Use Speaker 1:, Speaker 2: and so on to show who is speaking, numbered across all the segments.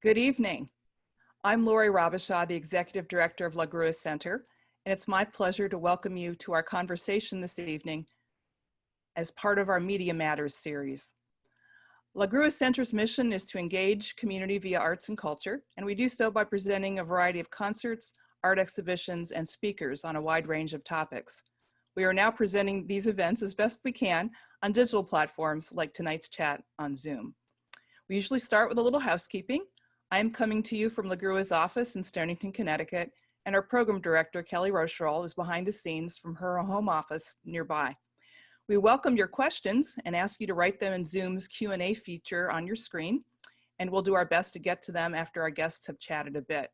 Speaker 1: Good evening. I'm Lori Robichaud, the Executive Director of La Grua Center, and it's my pleasure to welcome you to our conversation this evening as part of our Media Matters series. La Grua Center's mission is to engage community via arts and culture, and we do so by presenting a variety of concerts, art exhibitions, and speakers on a wide range of topics. We are now presenting these events as best we can on digital platforms like tonight's chat on Zoom. We usually start with a little housekeeping. I am coming to you from La Grua's office in Stonington, Connecticut, and our program director, Kelly Rocherol, is behind the scenes from her home office nearby. We welcome your questions and ask you to write them in Zoom's Q&A feature on your screen, and we'll do our best to get to them after our guests have chatted a bit.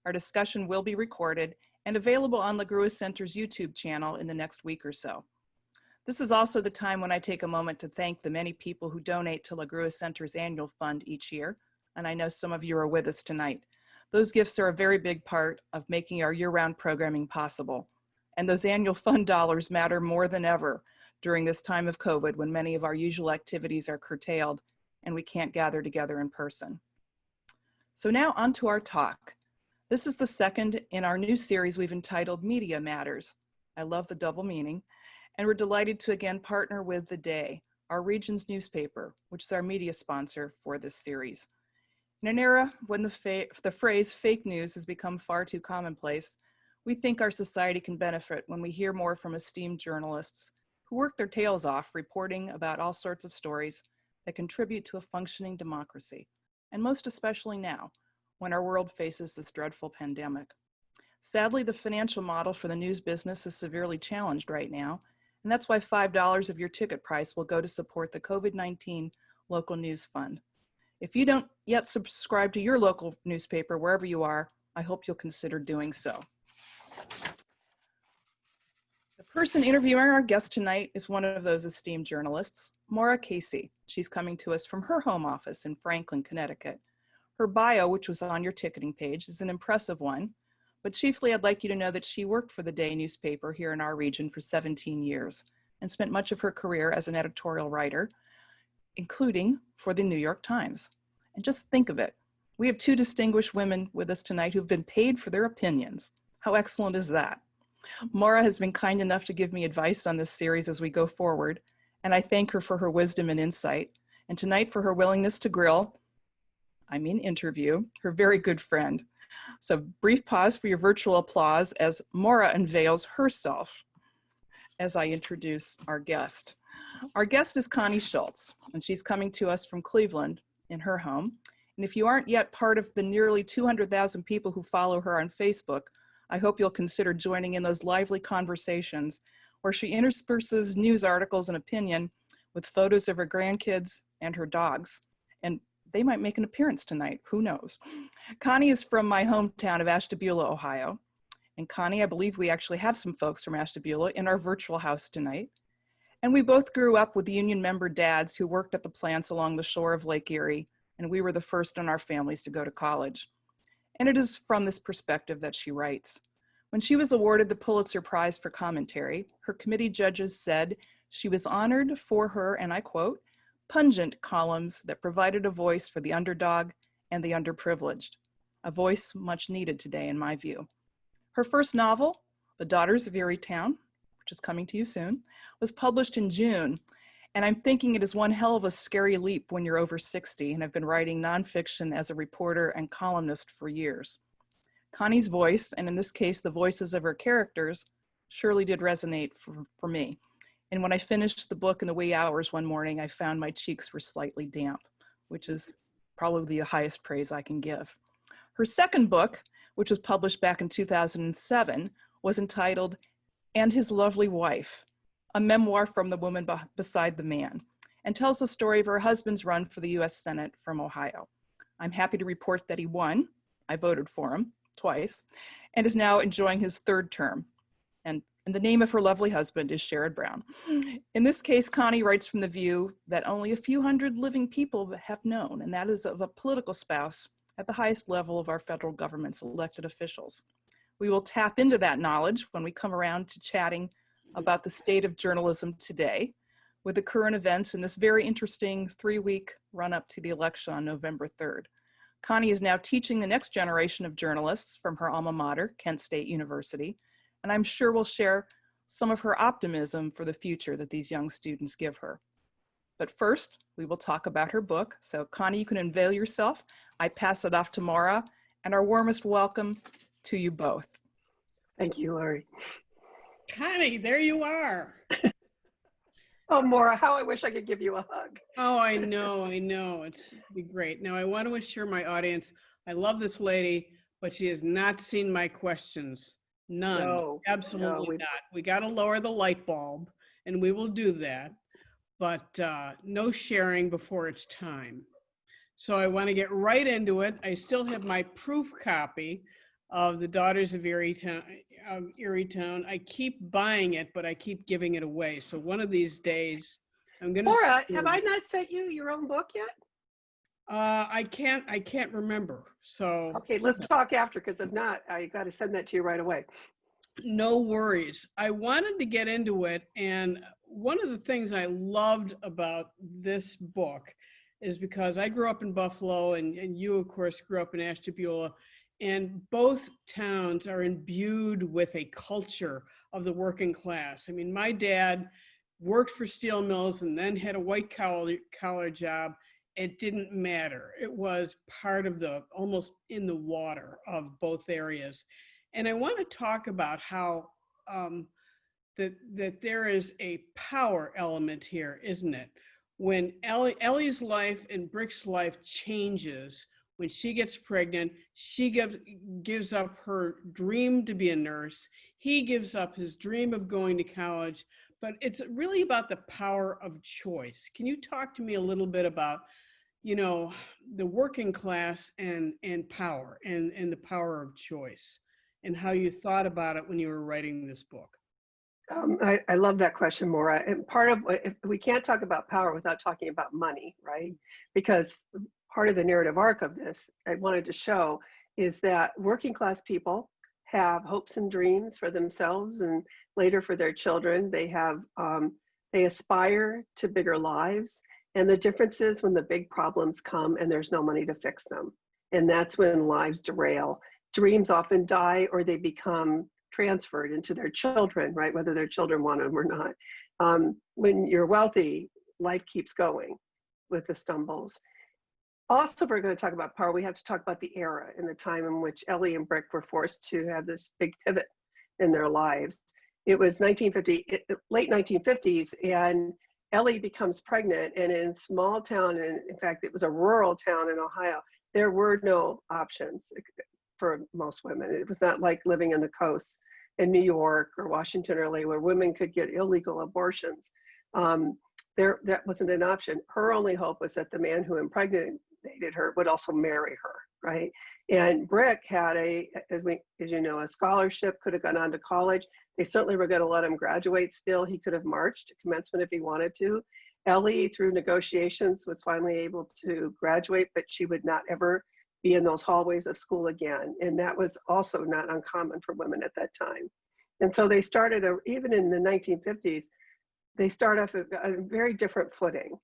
Speaker 1: Our discussion will be recorded and available on La Grua Center's YouTube channel in the next week or so. This is also the time when I take a moment to thank the many people who donate to La Grua Center's annual fund each year, and I know some of you are with us tonight. Those gifts are a very big part of making our year-round programming possible, and those annual fund dollars matter more than ever during this time of COVID when many of our usual activities are curtailed and we can't gather together in person. So now on to our talk. This is the second in our new series we've entitled Media Matters. I love the double meaning. And we're delighted to again partner with The Day, our region's newspaper, which is our media sponsor for this series. In an era when the phrase fake news has become far too commonplace, we think our society can benefit when we hear more from esteemed journalists who work their tails off reporting about all sorts of stories that contribute to a functioning democracy, and most especially now, when our world faces this dreadful pandemic. Sadly, the financial model for the news business is severely challenged right now, and that's why $5 of your ticket price will go to support the COVID-19 Local News Fund. If you don't yet subscribe to your local newspaper, wherever you are, I hope you'll consider doing so. The person interviewing our guest tonight is one of those esteemed journalists, Maura Casey. She's coming to us from her home office in Franklin, Connecticut. Her bio, which was on your ticketing page, is an impressive one. But chiefly, I'd like you to know that she worked for the Day newspaper here in our region for 17 years and spent much of her career as an editorial writer, including for the New York Times. And just think of it. We have two distinguished women with us tonight who've been paid for their opinions. How excellent is that? Maura has been kind enough to give me advice on this series as we go forward, and I thank her for her wisdom and insight, and tonight for her willingness to interview, her very good friend. So brief pause for your virtual applause as Maura unveils herself as I introduce our guest. Our guest is Connie Schultz, and she's coming to us from Cleveland in her home. And if you aren't yet part of the nearly 200,000 people who follow her on Facebook, I hope you'll consider joining in those lively conversations where she intersperses news articles and opinion with photos of her grandkids and her dogs. And they might make an appearance tonight, who knows? Connie is from my hometown of Ashtabula, Ohio. And Connie, I believe we actually have some folks from Ashtabula in our virtual house tonight. And we both grew up with union member dads who worked at the plants along the shore of Lake Erie, and we were the first in our families to go to college. And it is from this perspective that she writes. When she was awarded the Pulitzer Prize for commentary, her committee judges said she was honored for her, and I quote, pungent columns that provided a voice for the underdog and the underprivileged, a voice much needed today in my view. Her first novel, The Daughters of Erietown, which is coming to you soon, was published in June, and I'm thinking it is one hell of a scary leap when you're over 60 and have been writing nonfiction as a reporter and columnist for years. Connie's voice, and in this case the voices of her characters, surely did resonate for me. And when I finished the book in the wee hours one morning, I found my cheeks were slightly damp, which is probably the highest praise I can give. Her second book, which was published back in 2007, was entitled And His Lovely Wife, a memoir from the woman beside the man, and tells the story of her husband's run for the US Senate from Ohio. I'm happy to report that he won. I voted for him twice, and is now enjoying his third term. And the name of her lovely husband is Sherrod Brown. In this case, Connie writes from the view that only a few hundred living people have known, and that is of a political spouse at the highest level of our federal government's elected officials. We will tap into that knowledge when we come around to chatting about the state of journalism today with the current events in this very interesting 3-week run-up to the election on November 3rd. Connie is now teaching the next generation of journalists from her alma mater, Kent State University, and I'm sure will share some of her optimism for the future that these young students give her. But first, we will talk about her book. So Connie, you can unveil yourself. I pass it off to Maura, and our warmest welcome to you both.
Speaker 2: Thank you, Lori.
Speaker 3: Connie, there you are.
Speaker 2: Oh, Maura, how I wish I could give you a hug.
Speaker 3: Oh, I know. It'd be great. Now, I want to assure my audience, I love this lady, but she has not seen my questions. None.
Speaker 2: No,
Speaker 3: Absolutely not. We got to lower the light bulb, and we will do that. But no sharing before it's time. So I want to get right into it. I still have my proof copy of the Daughters of Erietown. I keep buying it, but I keep giving it away. So one of these days, I'm going to.
Speaker 2: Maura, have I not sent you your own book yet?
Speaker 3: I can't remember. So.
Speaker 2: Okay, let's talk after, because if not, I got to send that to you right away.
Speaker 3: No worries. I wanted to get into it, and one of the things I loved about this book is because I grew up in Buffalo, and you, of course, grew up in Ashtabula, and both towns are imbued with a culture of the working class. I mean, my dad worked for steel mills and then had a white collar job. It didn't matter. It was part of almost in the water of both areas. And I want to talk about how that there is a power element here, isn't it? When Ellie's life and Brick's life changes, when she gets pregnant, she gives up her dream to be a nurse. He gives up his dream of going to college, but it's really about the power of choice. Can you talk to me a little bit about, the working class and power and the power of choice, and how you thought about it when you were writing this book?
Speaker 2: I love that question, Maura. And part of, if we can't talk about power without talking about money, right? Because part of the narrative arc of this, I wanted to show, is that working class people have hopes and dreams for themselves and later for their children. They have, they aspire to bigger lives. And the difference is when the big problems come and there's no money to fix them. And that's when lives derail. Dreams often die, or they become transferred into their children, right? Whether their children want them or not. When you're wealthy, life keeps going with the stumbles. Also, if we're going to talk about power, we have to talk about the era and the time in which Ellie and Brick were forced to have this big pivot in their lives. It was late 1950s, and Ellie becomes pregnant, and in a small town, and in fact, it was a rural town in Ohio, there were no options for most women. It was not like living in the coast in New York or Washington or LA, where women could get illegal abortions. That wasn't an option. Her only hope was that the man who impregnated her would also marry her, right? And Brick had as you know, a scholarship, could have gone on to college. They certainly were going to let him graduate still. He could have marched to commencement if he wanted to. Ellie, through negotiations, was finally able to graduate, but she would not ever be in those hallways of school again. And that was also not uncommon for women at that time. And so they started, even in the 1950s, they start off a very different footing.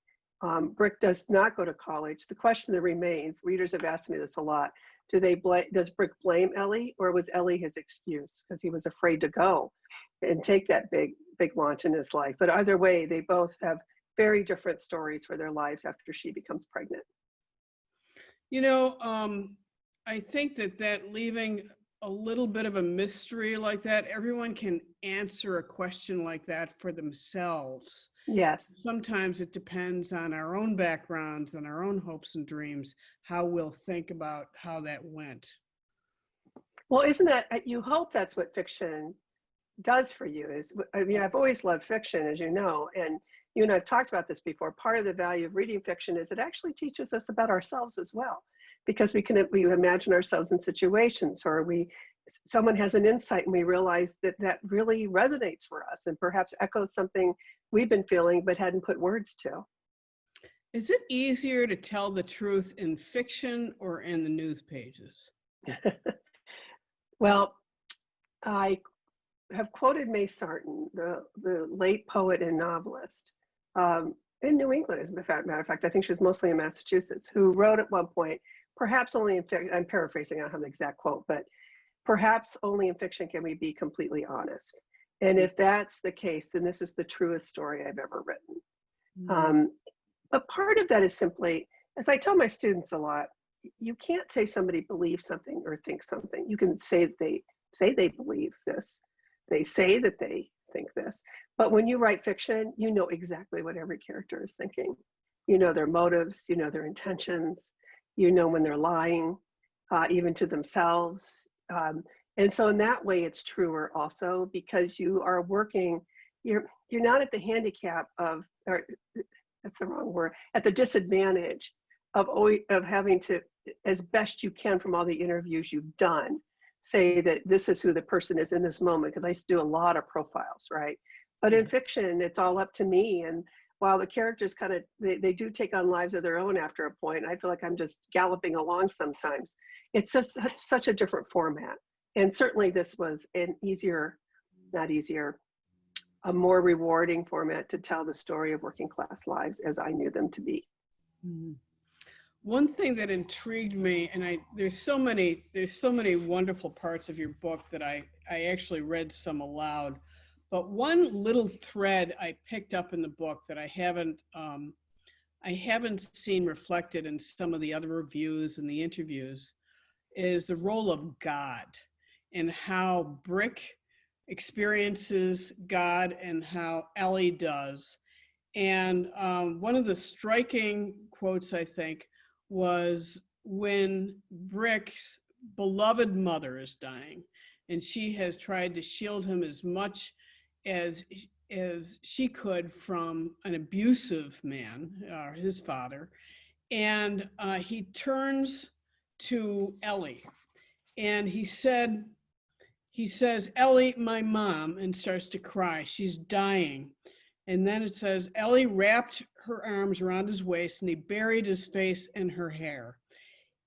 Speaker 2: Brick does not go to college. The question that remains, readers have asked me this a lot, does Brick blame Ellie, or was Ellie his excuse because he was afraid to go and take that big launch in his life? But either way, they both have very different stories for their lives after she becomes pregnant.
Speaker 3: I think that leaving a little bit of a mystery like that, everyone can answer a question like that for themselves.
Speaker 2: Yes.
Speaker 3: Sometimes it depends on our own backgrounds and our own hopes and dreams, how we'll think about how that went.
Speaker 2: Well, isn't that, you hope that's what fiction does for you. I've always loved fiction, as you know, and you and I've talked about this before. Part of the value of reading fiction is it actually teaches us about ourselves as well, because we imagine ourselves in situations, or someone has an insight and we realize that really resonates for us and perhaps echoes something we've been feeling but hadn't put words to.
Speaker 3: Is it easier to tell the truth in fiction or in the news pages?
Speaker 2: Well, I have quoted May Sarton, the late poet and novelist in New England, as a matter of fact. I think she was mostly in Massachusetts, who wrote at one point, perhaps only in fiction, I'm paraphrasing, I don't have the exact quote, but perhaps only in fiction can we be completely honest. And if that's the case, then this is the truest story I've ever written. But part of that is simply, as I tell my students a lot, you can't say somebody believes something or thinks something. You can say they believe this. They say that they think this. But when you write fiction, you know exactly what every character is thinking. You know their motives, you know their intentions, you know when they're lying, even to themselves. And so in that way, it's truer also, because you are working, you're not at the handicap of, or that's the wrong word, at the disadvantage of having to, as best you can from all the interviews you've done, say that this is who the person is in this moment, because I used to do a lot of profiles, right? But in fiction, it's all up to me. And while the characters kind of, they do take on lives of their own after a point, I feel like I'm just galloping along sometimes. It's just such a different format. And certainly this was an easier, not easier, a more rewarding format to tell the story of working class lives as I knew them to be.
Speaker 3: One thing that intrigued me, and there's so many wonderful parts of your book that I actually read some aloud, but one little thread I picked up in the book that I haven't seen reflected in some of the other reviews and the interviews is the role of God, and how Brick experiences God and how Ellie does. And one of the striking quotes, I think, was when Brick's beloved mother is dying, and she has tried to shield him as much as she could from an abusive man, his father. And he turns to Ellie, and he says, "Ellie, my mom," and starts to cry. She's dying. And then it says, Ellie wrapped her arms around his waist and he buried his face in her hair.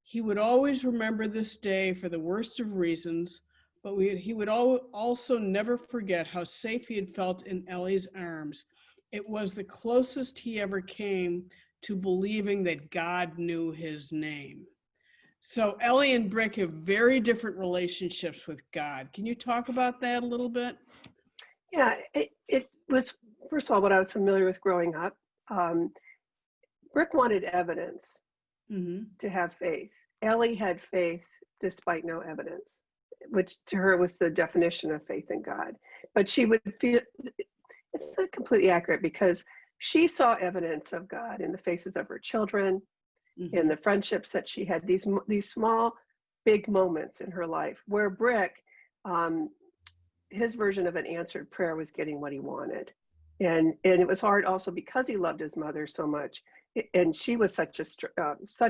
Speaker 3: He would always remember this day for the worst of reasons, but he would also never forget how safe he had felt in Ellie's arms. It was the closest he ever came to believing that God knew his name. So Ellie and Brick have very different relationships with God. Can you talk about that a little bit?
Speaker 2: Yeah, it was, first of all, what I was familiar with growing up. Brick wanted evidence to have faith. Ellie had faith despite no evidence, which to her was the definition of faith in God. But she would feel, it's not completely accurate, because she saw evidence of God in the faces of her children, in the friendships that she had, these small, big moments in her life, where Brick, his version of an answered prayer was getting what he wanted. And it was hard also because he loved his mother so much, and she was such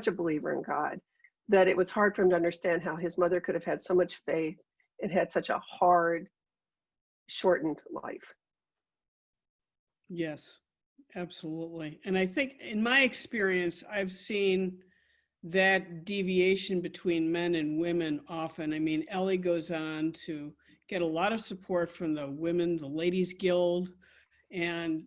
Speaker 2: a believer in God, that it was hard for him to understand how his mother could have had so much faith and had such a hard, shortened life.
Speaker 3: Yes, absolutely. And I think in my experience, I've seen that deviation between men and women often. I mean, Ellie goes on to get a lot of support from the ladies guild, and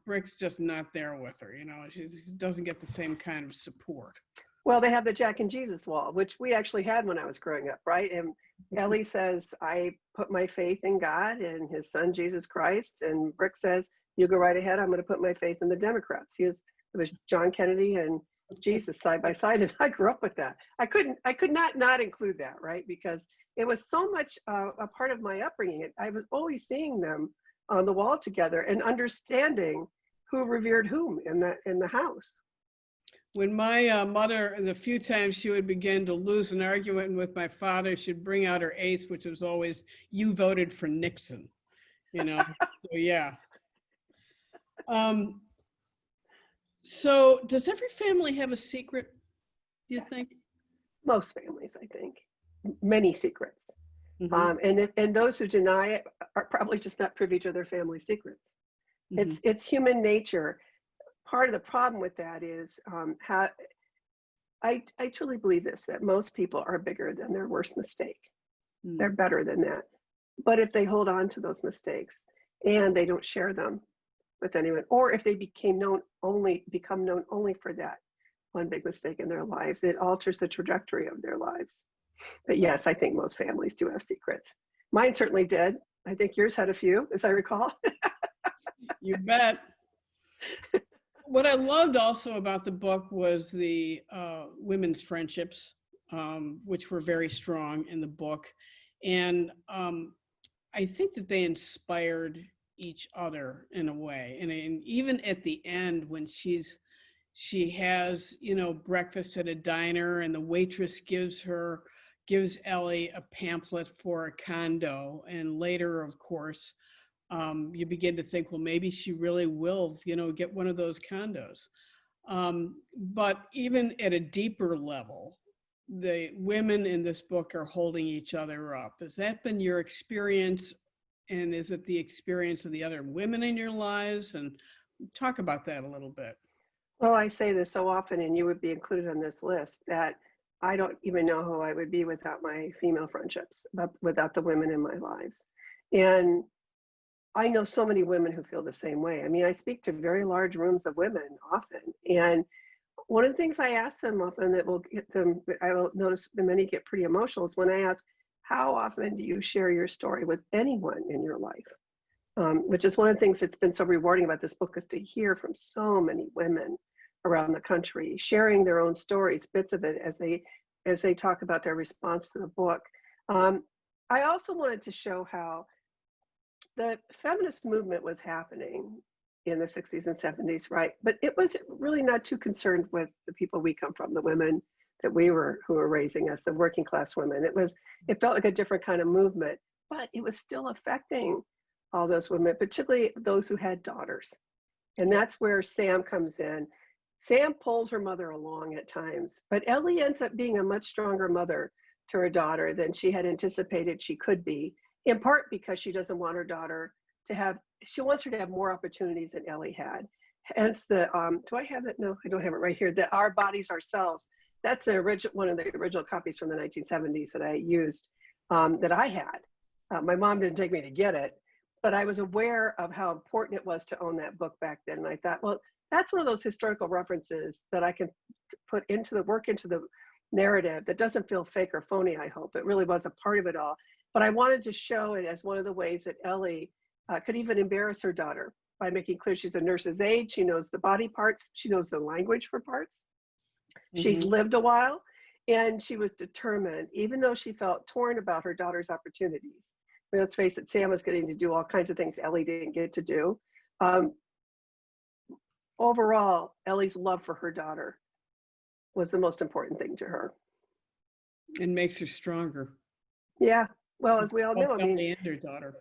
Speaker 3: Brick's just not there with her. She doesn't get the same kind of support.
Speaker 2: Well, they have the Jack and Jesus wall, which we actually had when I was growing up, right? And Ellie says, I put my faith in God and his son, Jesus Christ. And Brick says, you go right ahead. I'm going to put my faith in the Democrats. It was John Kennedy and Jesus side by side. And I grew up with that. I could not include that, right? Because it was so much a part of my upbringing. I was always seeing them on the wall together and understanding who revered whom in the house.
Speaker 3: When my mother, the few times she would begin to lose an argument with my father, she'd bring out her ace, which was always, you voted for Nixon, So yeah. So does every family have a secret, do you think?
Speaker 2: Most families, I think. Many secrets. And those who deny it are probably just not privy to their family secrets. It's human nature. Part of the problem with that is how I truly believe this, that most people are bigger than their worst mistake. They're better than that. But if they hold on to those mistakes and they don't share them with anyone, or if they become known only for that, one big mistake in their lives, it alters the trajectory of their lives. But yes, I think most families do have secrets. Mine certainly did. I think yours had a few, as I recall.
Speaker 3: You bet. What I loved also about the book was the women's friendships, which were very strong in the book. And I think that they inspired each other in a way. And even at the end, when she has, breakfast at a diner, and the waitress gives Ellie a pamphlet for a condo. And later, of course, you begin to think, well, maybe she really will, get one of those condos. But even at a deeper level, the women in this book are holding each other up. Has that been your experience? And is it the experience of the other women in your lives? And talk about that a little bit.
Speaker 2: Well, I say this so often, and you would be included on this list, that I don't even know who I would be without my female friendships, without the women in my lives. And I know so many women who feel the same way. I mean, I speak to very large rooms of women often. And one of the things I ask them often that will get them, I will notice many get pretty emotional, is when I ask, how often do you share your story with anyone in your life? Which is one of the things that's been so rewarding about this book, is to hear from so many women around the country, sharing their own stories, bits of it, as they talk about their response to the book. I also wanted to show how the feminist movement was happening in the 60s and 70s, right? But it was really not too concerned with the people we come from, the women that who were raising us, the working class women. It felt like a different kind of movement, but it was still affecting all those women, particularly those who had daughters. And that's where Sam comes in. Sam pulls her mother along at times, but Ellie ends up being a much stronger mother to her daughter than she had anticipated she could be, in part because she doesn't want her daughter she wants her to have more opportunities than Ellie had. Hence do I have it? No, I don't have it right here. That Our Bodies, Ourselves. That's one of the original copies from the 1970s that I used, that I had. My mom didn't take me to get it, but I was aware of how important it was to own that book back then. And I thought, well, that's one of those historical references that I can put into the narrative that doesn't feel fake or phony, I hope. It really was a part of it all. But I wanted to show it as one of the ways that Ellie could even embarrass her daughter by making clear she's a nurse's aide. She knows the body parts. She knows the language for parts. Mm-hmm. She's lived a while, and she was determined, even though she felt torn about her daughter's opportunities. I mean, let's face it, Sam was getting to do all kinds of things Ellie didn't get to do. Overall, Ellie's love for her daughter was the most important thing to her.
Speaker 3: And makes her stronger.
Speaker 2: Yeah. Well, as we all know, I mean,
Speaker 3: and her daughter.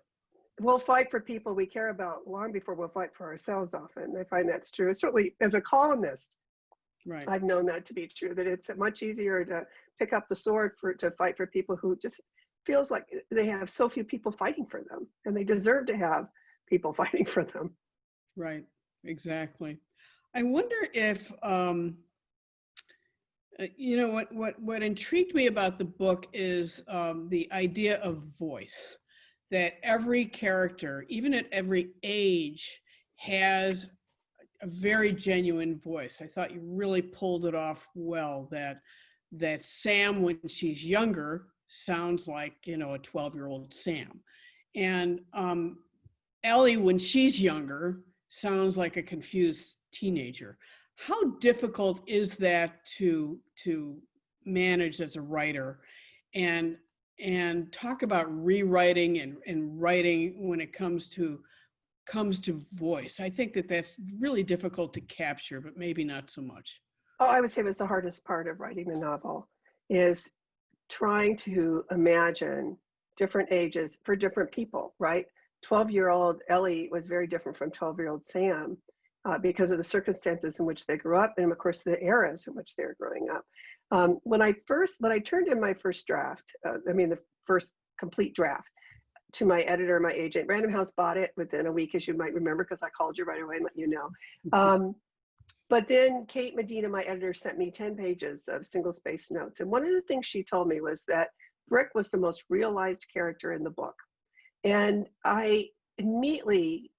Speaker 2: We'll fight for people we care about long before we'll fight for ourselves often. I find that's true. Certainly as a columnist, right. I've known that to be true, that it's much easier to pick up the sword to fight for people who just feels like they have so few people fighting for them, and they deserve to have people fighting for them.
Speaker 3: Right, exactly. I wonder if, what intrigued me about the book is the idea of voice, that every character, even at every age, has a very genuine voice. I thought you really pulled it off well, that Sam, when she's younger, sounds like, a 12-year-old Sam. And Ellie, when she's younger, sounds like a confused teenager. How difficult is that to manage as a writer, and talk about rewriting and writing when it comes to voice? I think that's really difficult to capture, but maybe not so much.
Speaker 2: Oh, I would say it was the hardest part of writing the novel, is trying to imagine different ages for different people, right? 12-year-old Ellie was very different from 12-year-old Sam because of the circumstances in which they grew up, and of course the eras in which they were growing up. When I turned in my first draft, the first complete draft, to my editor, my agent, Random House bought it within a week, as you might remember, because I called you right away and let you know. But then Kate Medina, my editor, sent me 10 pages of single-spaced notes. And one of the things she told me was that Brick was the most realized character in the book. And I immediately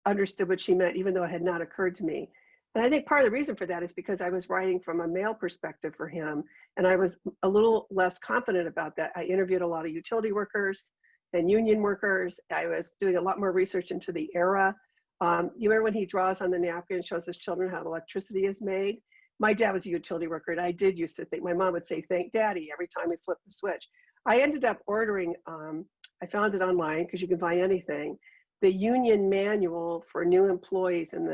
Speaker 2: understood what she meant, even though it had not occurred to me. And I think part of the reason for that is because I was writing from a male perspective for him, and I was a little less confident about that. I interviewed a lot of utility workers and union workers. I was doing a lot more research into the era. You remember when he draws on the napkin and shows his children how electricity is made? My dad was a utility worker, and I did used to think, my mom would say, "Thank Daddy," every time we flipped the switch. I ended up ordering, I found it online because you can buy anything, the union manual for new employees in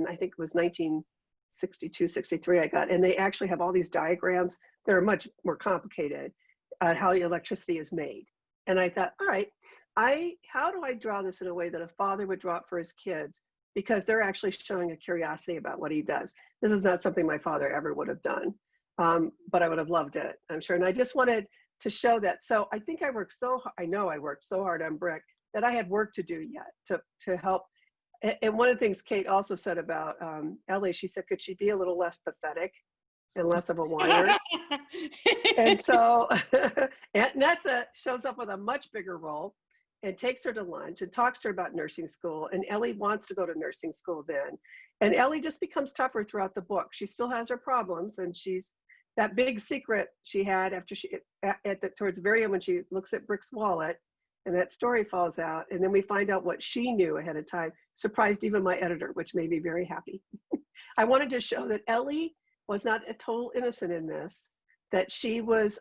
Speaker 2: I think it was 1962, 63 I got, and they actually have all these diagrams that are much more complicated on how electricity is made. And I thought, all right, how do I draw this in a way that a father would draw it for his kids? Because they're actually showing a curiosity about what he does. This is not something my father ever would have done, but I would have loved it, I'm sure. And I just wanted to show that. So I think I worked so hard on Brick that I had work to do yet to help. And one of the things Kate also said about Ellie, she said, could she be a little less pathetic and less of a whiner? And so Aunt Nessa shows up with a much bigger role and takes her to lunch and talks to her about nursing school. And Ellie wants to go to nursing school then. And Ellie just becomes tougher throughout the book. She still has her problems, and she's that big secret she had after towards the very end when she looks at Brick's wallet and that story falls out. And then we find out what she knew ahead of time, surprised even my editor, which made me very happy. I wanted to show that Ellie was not a total innocent in this, that she was,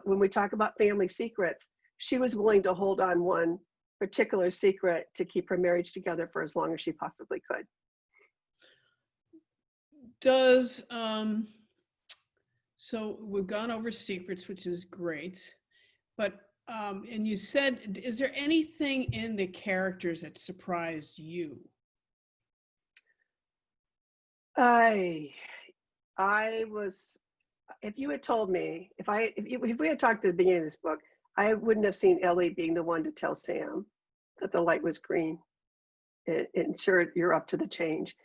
Speaker 2: when we talk about family secrets, she was willing to hold on one particular secret to keep her marriage together for as long as she possibly could.
Speaker 3: So we've gone over secrets, which is great, but, and you said, is there anything in the characters that surprised you?
Speaker 2: I was, if you had told me, if we had talked at the beginning of this book, I wouldn't have seen Ellie being the one to tell Sam that the light was green and sure, you're up to the change.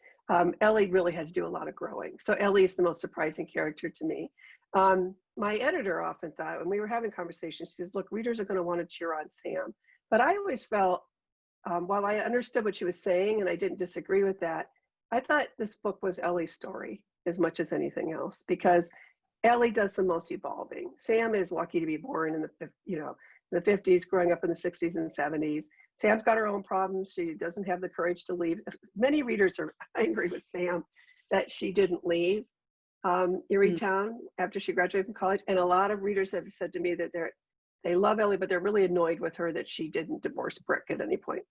Speaker 2: Ellie really had to do a lot of growing. So Ellie is the most surprising character to me. My editor often thought, when we were having conversations, she says, look, readers are going to want to cheer on Sam. But I always felt, while I understood what she was saying and I didn't disagree with that, I thought this book was Ellie's story as much as anything else, because Ellie does the most evolving. Sam is lucky to be born in the 50s, growing up in the 60s and 70s. Sam's got her own problems. She doesn't have the courage to leave. Many readers are angry with Sam that she didn't leave Erietown after she graduated from college. And a lot of readers have said to me that they love Ellie, but they're really annoyed with her that she didn't divorce Brick at any point.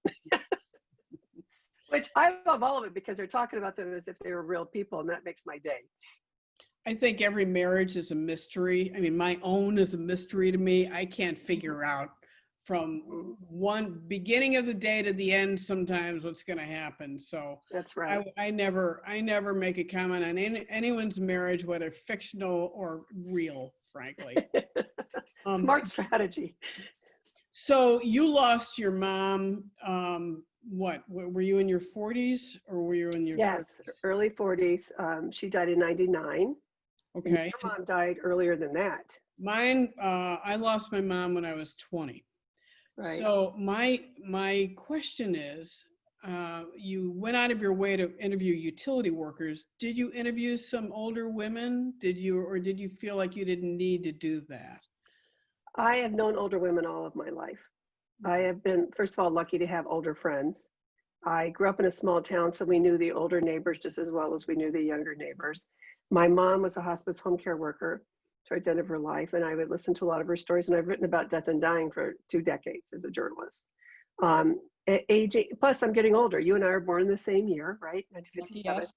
Speaker 2: Which I love all of it, because they're talking about them as if they were real people, and that makes my day.
Speaker 3: I think every marriage is a mystery. I mean, my own is a mystery to me. I can't figure out from one beginning of the day to the end sometimes what's going to happen. So
Speaker 2: that's right.
Speaker 3: I never make a comment on anyone's marriage, whether fictional or real, frankly.
Speaker 2: Smart strategy.
Speaker 3: So you lost your mom. What were you in your 40s or were you in your?
Speaker 2: Yes, 30s? Early 40s. She died in 99.
Speaker 3: Okay.
Speaker 2: Your mom died earlier than that.
Speaker 3: Mine, I lost my mom when I was 20.
Speaker 2: Right.
Speaker 3: So my question is, you went out of your way to interview utility workers. Did you interview some older women? Did you feel like you didn't need to do that?
Speaker 2: I have known older women all of my life. I have been, first of all, lucky to have older friends. I grew up in a small town, so we knew the older neighbors just as well as we knew the younger neighbors. My mom was a hospice home care worker towards the end of her life, and I would listen to a lot of her stories, and I've written about death and dying for 2 decades as a journalist. Aging, plus I'm getting older. You and I are born in the same year, right? 1957.
Speaker 3: Yes.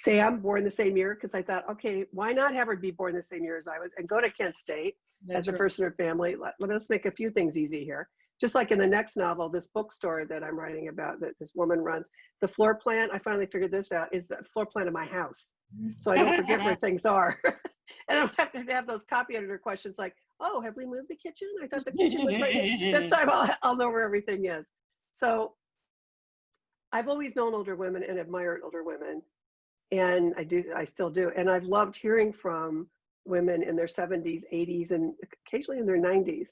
Speaker 2: Sam, born the same year, because I thought, okay, why not have her be born the same year as I was and go to Kent State as a first in her family? Let's make a few things easy here. Just like in the next novel, this bookstore that I'm writing about that this woman runs, the floor plan, I finally figured this out, is the floor plan of my house. So I don't forget where things are. And I don't have to have those copy editor questions like, oh, have we moved the kitchen? I thought the kitchen was right here. This time I'll know where everything is. So I've always known older women and admired older women. And I still do. And I've loved hearing from women in their 70s, 80s, and occasionally in their 90s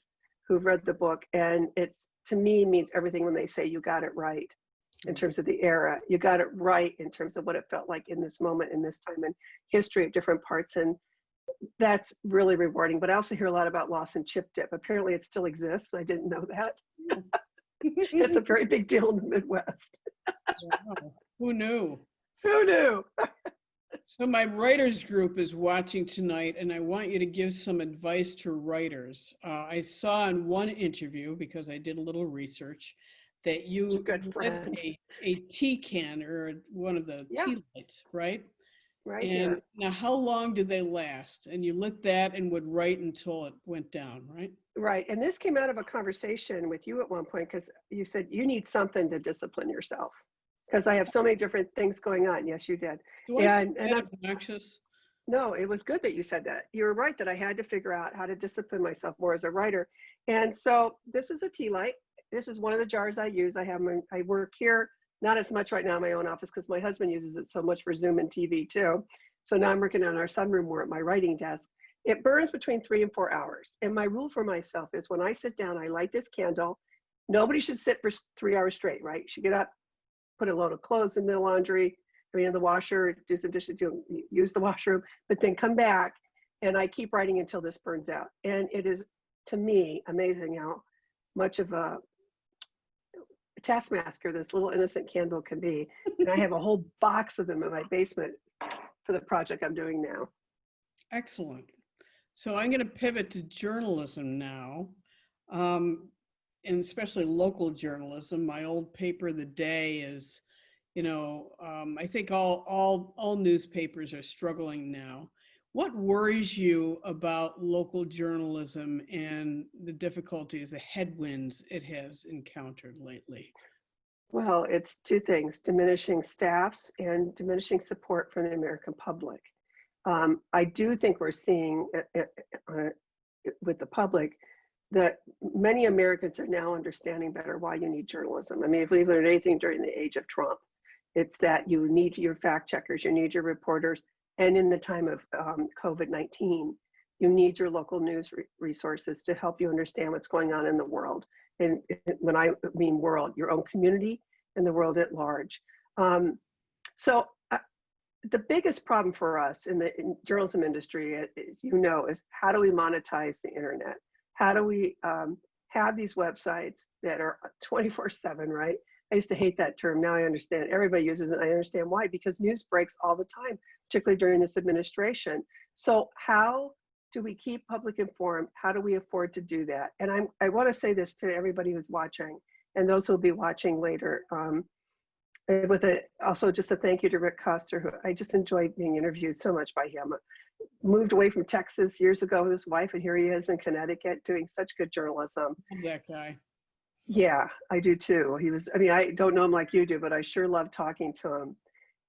Speaker 2: who've read the book. And it's, to me, means everything when they say you got it right. in terms of the era. You got it right in terms of what it felt like in this moment, in this time in history at different parts. And that's really rewarding. But I also hear a lot about loss and chip dip. Apparently it still exists. I didn't know that. It's a very big deal in the Midwest.
Speaker 3: Wow. Who knew?
Speaker 2: Who knew?
Speaker 3: So my writers group is watching tonight, and I want you to give some advice to writers. I saw in one interview, because I did a little research, that you
Speaker 2: Good friend.
Speaker 3: a tea can or one of the
Speaker 2: Yeah.
Speaker 3: tea lights, right?
Speaker 2: Right
Speaker 3: And
Speaker 2: here.
Speaker 3: now how long do they last? And you lit that and would write until it went down, right?
Speaker 2: Right. And this came out of a conversation with you at one point, because you said you need something to discipline yourself. Because I have so many different things going on. Yes, you did.
Speaker 3: Do I
Speaker 2: And
Speaker 3: sound obnoxious?
Speaker 2: no, it was good that you said that. You were right that I had to figure out how to discipline myself more as a writer. And so this is a tea light. This is one of the jars I use. I work here, not as much right now in my own office because my husband uses it so much for Zoom and TV too. So now I'm working on our sunroom more at my writing desk. It burns between 3 and 4 hours. And my rule for myself is when I sit down, I light this candle. Nobody should sit for 3 hours straight, right? You should get up, put a load of clothes in the laundry, in the washer, do some dishes, use the washroom, but then come back, and I keep writing until this burns out. And it is, to me, amazing how much of a taskmaster this little innocent candle can be. And I have a whole box of them in my basement for the project I'm doing now.
Speaker 3: Excellent. So I'm going to pivot to journalism now, and especially local journalism. My old paper, The Day, is, I think all newspapers are struggling now. What worries you about local journalism and the difficulties, the headwinds it has encountered lately?
Speaker 2: Well, it's two things: diminishing staffs and diminishing support from the American public. I do think we're seeing with the public that many Americans are now understanding better why you need journalism. I mean, if we learned anything during the age of Trump, it's that you need your fact checkers, you need your reporters, and in the time of COVID-19, you need your local news resources to help you understand what's going on in the world. And when I mean world, your own community and the world at large. So the biggest problem for us in the journalism industry, as is how do we monetize the internet? How do we have these websites that are 24/7, right? I used to hate that term. Now I understand. Everybody uses it. I understand why, because news breaks all the time, particularly during this administration. So how do we keep public informed? How do we afford to do that? And I want to say this to everybody who's watching and those who will be watching later. Also just a thank you to Rick Koster, who I just enjoyed being interviewed so much by him. Moved away from Texas years ago with his wife, and here he is in Connecticut doing such good journalism.
Speaker 3: That guy.
Speaker 2: Yeah, I do too. I don't know him like you do, but I sure love talking to him.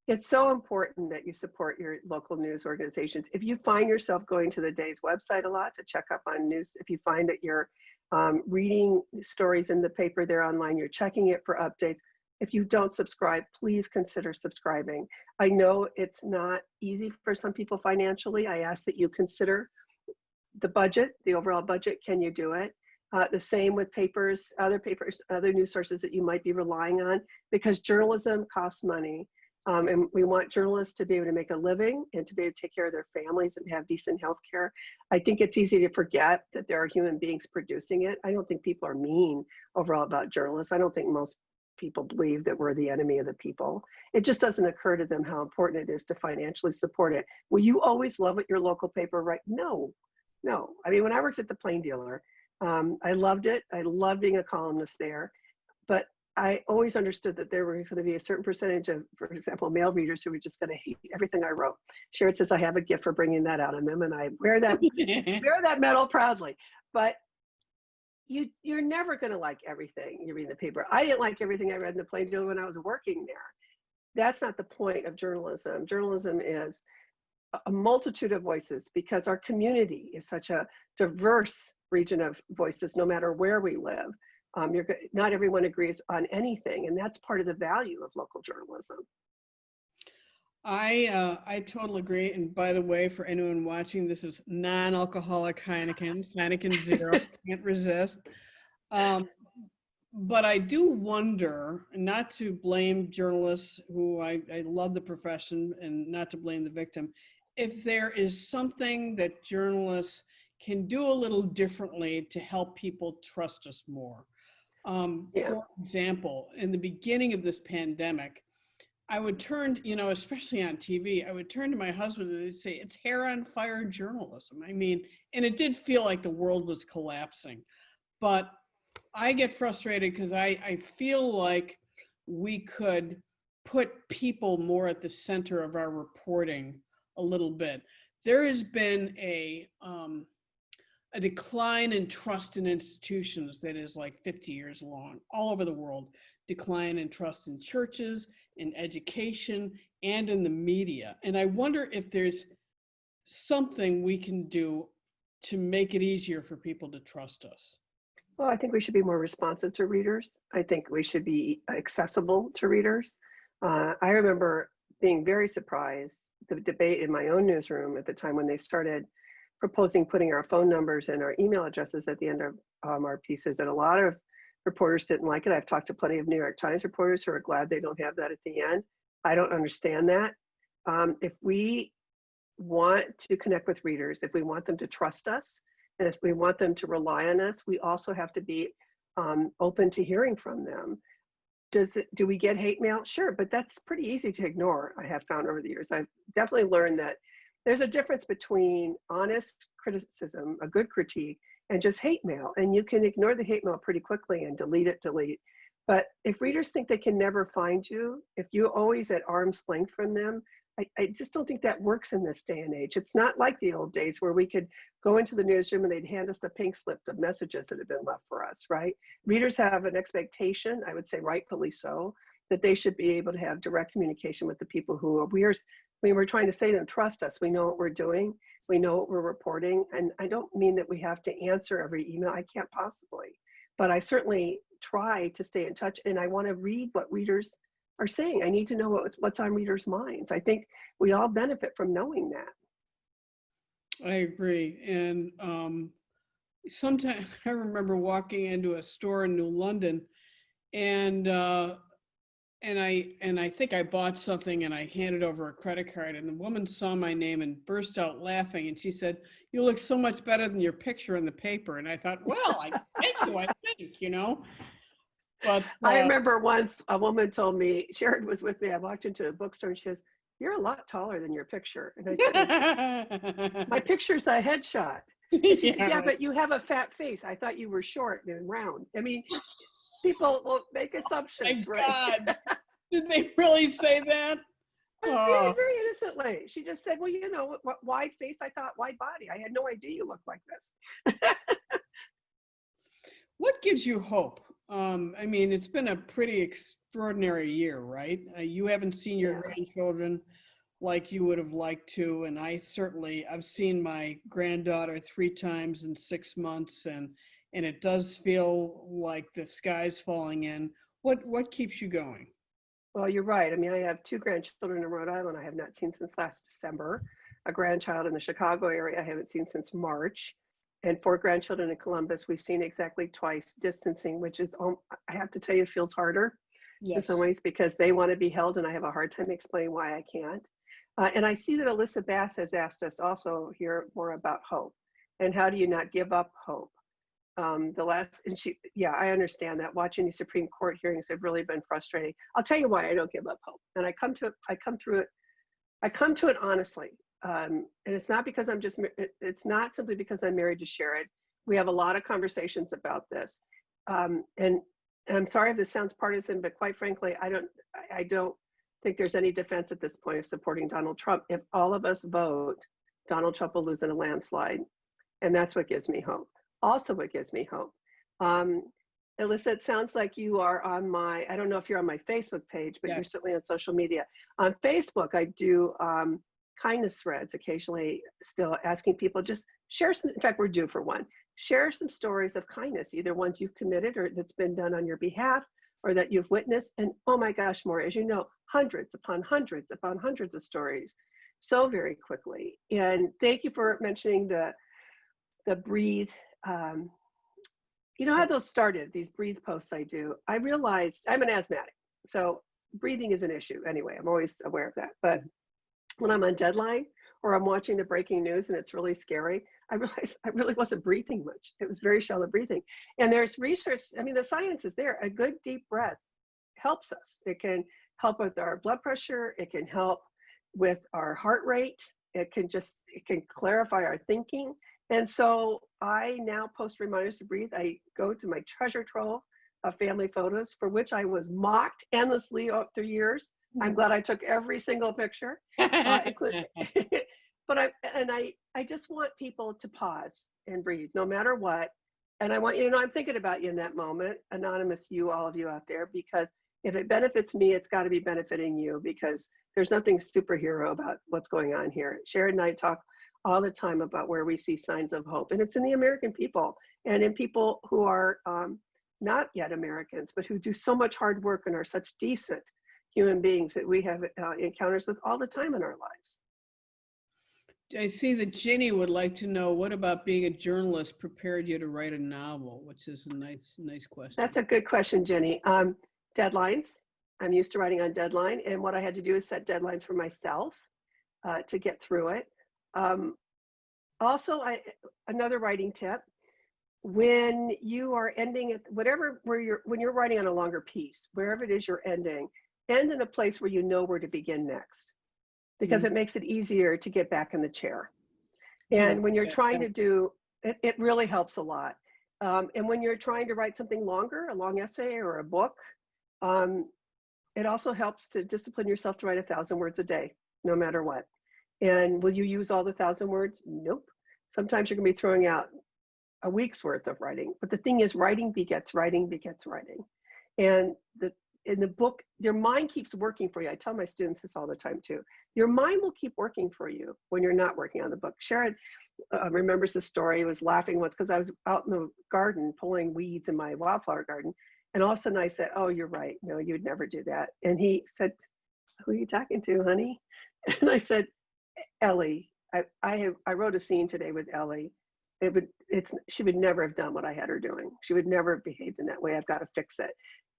Speaker 2: It's so important that you support your local news organizations. If you find yourself going to the Day's website a lot to check up on news, if you find that you're reading stories in the paper there online, you're checking it for updates. If you don't subscribe, please consider subscribing. I know it's not easy for some people financially. I ask that you consider the budget, the overall budget. Can you do it? The same with papers, other news sources that you might be relying on, because journalism costs money. And we want journalists to be able to make a living and to be able to take care of their families and have decent health care. I think it's easy to forget that there are human beings producing it. I don't think people are mean overall about journalists. I don't think most people believe that we're the enemy of the people. It just doesn't occur to them how important it is to financially support it. Will you always love what your local paper writes? No. I mean, when I worked at the Plain Dealer, I loved it. I loved being a columnist there, but I always understood that there were going to be a certain percentage of, for example, male readers who were just going to hate everything I wrote. Sherrod says I have a gift for bringing that out in them, and I wear that medal proudly. But you're never going to like everything you read in the paper. I didn't like everything I read in the Plain Dealer when I was working there. That's not the point of journalism. Journalism is a multitude of voices, because our community is such a diverse region of voices, no matter where we live. Not everyone agrees on anything, and that's part of the value of local journalism.
Speaker 3: I totally agree. And by the way, for anyone watching, this is non-alcoholic Heineken Zero. Can't resist. but I do wonder, not to blame journalists who I love the profession and not to blame the victim, if there is something that journalists can do a little differently to help people trust us more.
Speaker 2: Yeah.
Speaker 3: For example, in the beginning of this pandemic, I would turn, especially on TV, I would turn to my husband and I'd say, it's hair on fire journalism. I mean, and it did feel like the world was collapsing. But I get frustrated because I feel like we could put people more at the center of our reporting a little bit. There has been a decline in trust in institutions that is like 50 years long, all over the world. Decline in trust in churches, in education, and in the media. And I wonder if there's something we can do to make it easier for people to trust us.
Speaker 2: Well, I think we should be more responsive to readers. I think we should be accessible to readers. I remember being very surprised, the debate in my own newsroom at the time when they started proposing putting our phone numbers and our email addresses at the end of our pieces, and a lot of reporters didn't like it. I've talked to plenty of New York Times reporters who are glad they don't have that at the end. I don't understand that. If we want to connect with readers, if we want them to trust us, and if we want them to rely on us, we also have to be open to hearing from them. Do we get hate mail? Sure, but that's pretty easy to ignore, I have found over the years. I've definitely learned that there's a difference between honest criticism, a good critique, and just hate mail. And you can ignore the hate mail pretty quickly and delete. But if readers think they can never find you, if you're always at arm's length from them, I just don't think that works in this day and age. It's not like the old days where we could go into the newsroom and they'd hand us the pink slip of messages that had been left for us, right? Readers have an expectation, I would say rightfully so, that they should be able to have direct communication with the people who are we're trying to say to them, trust us, we know what we're doing, we know what we're reporting. And I don't mean that we have to answer every email, I can't possibly, but I certainly try to stay in touch, and I want to read what readers are saying. I need to know what's on readers' minds. I think we all benefit from knowing that.
Speaker 3: I agree. And sometimes I remember walking into a store in New London, and I think I bought something and I handed over a credit card, and the woman saw my name and burst out laughing, and she said, "You look so much better than your picture in the paper." And I thought, well, I think. But
Speaker 2: I remember once a woman told me, Sherrod was with me, I walked into a bookstore and she says, "You're a lot taller than your picture." And I said, "My picture's a headshot." And she said, "Yeah, but you have a fat face. I thought you were short and round." I mean, people will make assumptions,
Speaker 3: my
Speaker 2: right?
Speaker 3: God. Did they really say that?
Speaker 2: Very, very innocently. She just said, "Well, wide face." I thought, "Wide body." I had no idea you looked like this.
Speaker 3: What gives you hope? I mean, it's been a pretty extraordinary year, right? You haven't seen your grandchildren like you would have liked to, and I've seen my granddaughter 3 times in 6 months, and it does feel like the sky's falling in. What keeps you going?
Speaker 2: Well, you're right. I mean, I have 2 grandchildren in Rhode Island I have not seen since last December, a grandchild in the Chicago area I haven't seen since March, and 4 grandchildren in Columbus we've seen exactly twice, distancing, which is, I have to tell you, feels harder in some ways because they want to be held and I have a hard time explaining why I can't. And I see that Alyssa Bass has asked us also here more about hope and how do you not give up hope? I understand that. Watching these Supreme Court hearings have really been frustrating. I'll tell you why I don't give up hope. And I come to it honestly. And it's not because it's not simply because I'm married to Sherrod. We have a lot of conversations about this. And I'm sorry if this sounds partisan, but quite frankly, I don't think there's any defense at this point of supporting Donald Trump. If all of us vote, Donald Trump will lose in a landslide. And that's what gives me hope. Also what gives me hope. Alyssa, it sounds like you are on I don't know if you're on my Facebook page, but You're certainly on social media. On Facebook, I do kindness threads occasionally, still asking people just share some, in fact, we're due for one. Share some stories of kindness, either ones you've committed or that's been done on your behalf or that you've witnessed. And oh my gosh, Maura, as you know, hundreds upon hundreds upon hundreds of stories so very quickly. And thank you for mentioning the breathe you know how those started, these breathe posts I do? I realized I'm an asthmatic, so breathing is an issue anyway. I'm always aware of that. But when I'm on deadline or I'm watching the breaking news and it's really scary, I realized I really wasn't breathing much. It was very shallow breathing. And there's research, I mean, the science is there. A good deep breath helps us. It can help with our blood pressure. It can help with our heart rate. It can clarify our thinking. And so I now post reminders to breathe. I go to my treasure trove of family photos, for which I was mocked endlessly through years. I'm glad I took every single picture, including, but I just want people to pause and breathe no matter what. And I want you to know I'm thinking about you in that moment, anonymous you, all of you out there, because if it benefits me, it's got to be benefiting you, because there's nothing superhero about what's going on here. Sherrod and I talk all the time about where we see signs of hope, and it's in the American people and in people who are not yet Americans, but who do so much hard work and are such decent human beings that we have encounters with all the time in our lives.
Speaker 3: I see that Ginny would like to know, what about being a journalist prepared you to write a novel, which is a nice question.
Speaker 2: That's a good question, Jenny. Deadlines. I'm used to writing on deadline, and what I had to do is set deadlines for myself to get through it. Also, another writing tip: when you are ending it, when you're writing on a longer piece, wherever it is you're ending, end in a place where you know where to begin next, because it makes it easier to get back in the chair. And when you're trying to do it, it really helps a lot. And when you're trying to write something longer, a long essay or a book, it also helps to discipline yourself to write 1,000 words a day, no matter what. And will you use all the 1,000 words? Nope. Sometimes you're going to be throwing out a week's worth of writing. But the thing is, writing begets writing begets writing. And in the book, your mind keeps working for you. I tell my students this all the time too. Your mind will keep working for you when you're not working on the book. Sherrod remembers the story. He was laughing once because I was out in the garden pulling weeds in my wildflower garden. And all of a sudden I said, "Oh, you're right. No, you'd never do that." And he said, "Who are you talking to, honey?" And I said, "Ellie. I wrote a scene today with Ellie. She would never have done what I had her doing. She would never have behaved in that way. I've got to fix it."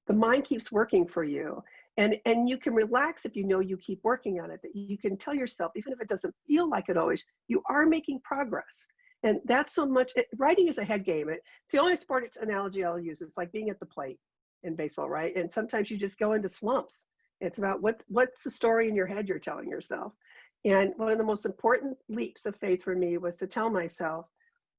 Speaker 2: The mind keeps working for you. And you can relax if you know you keep working on it, that you can tell yourself, even if it doesn't feel like it always, you are making progress. And that's so much, writing is a head game. It's the only sport analogy I'll use. It's like being at the plate in baseball, right? And sometimes you just go into slumps. It's about what's the story in your head you're telling yourself. And one of the most important leaps of faith for me was to tell myself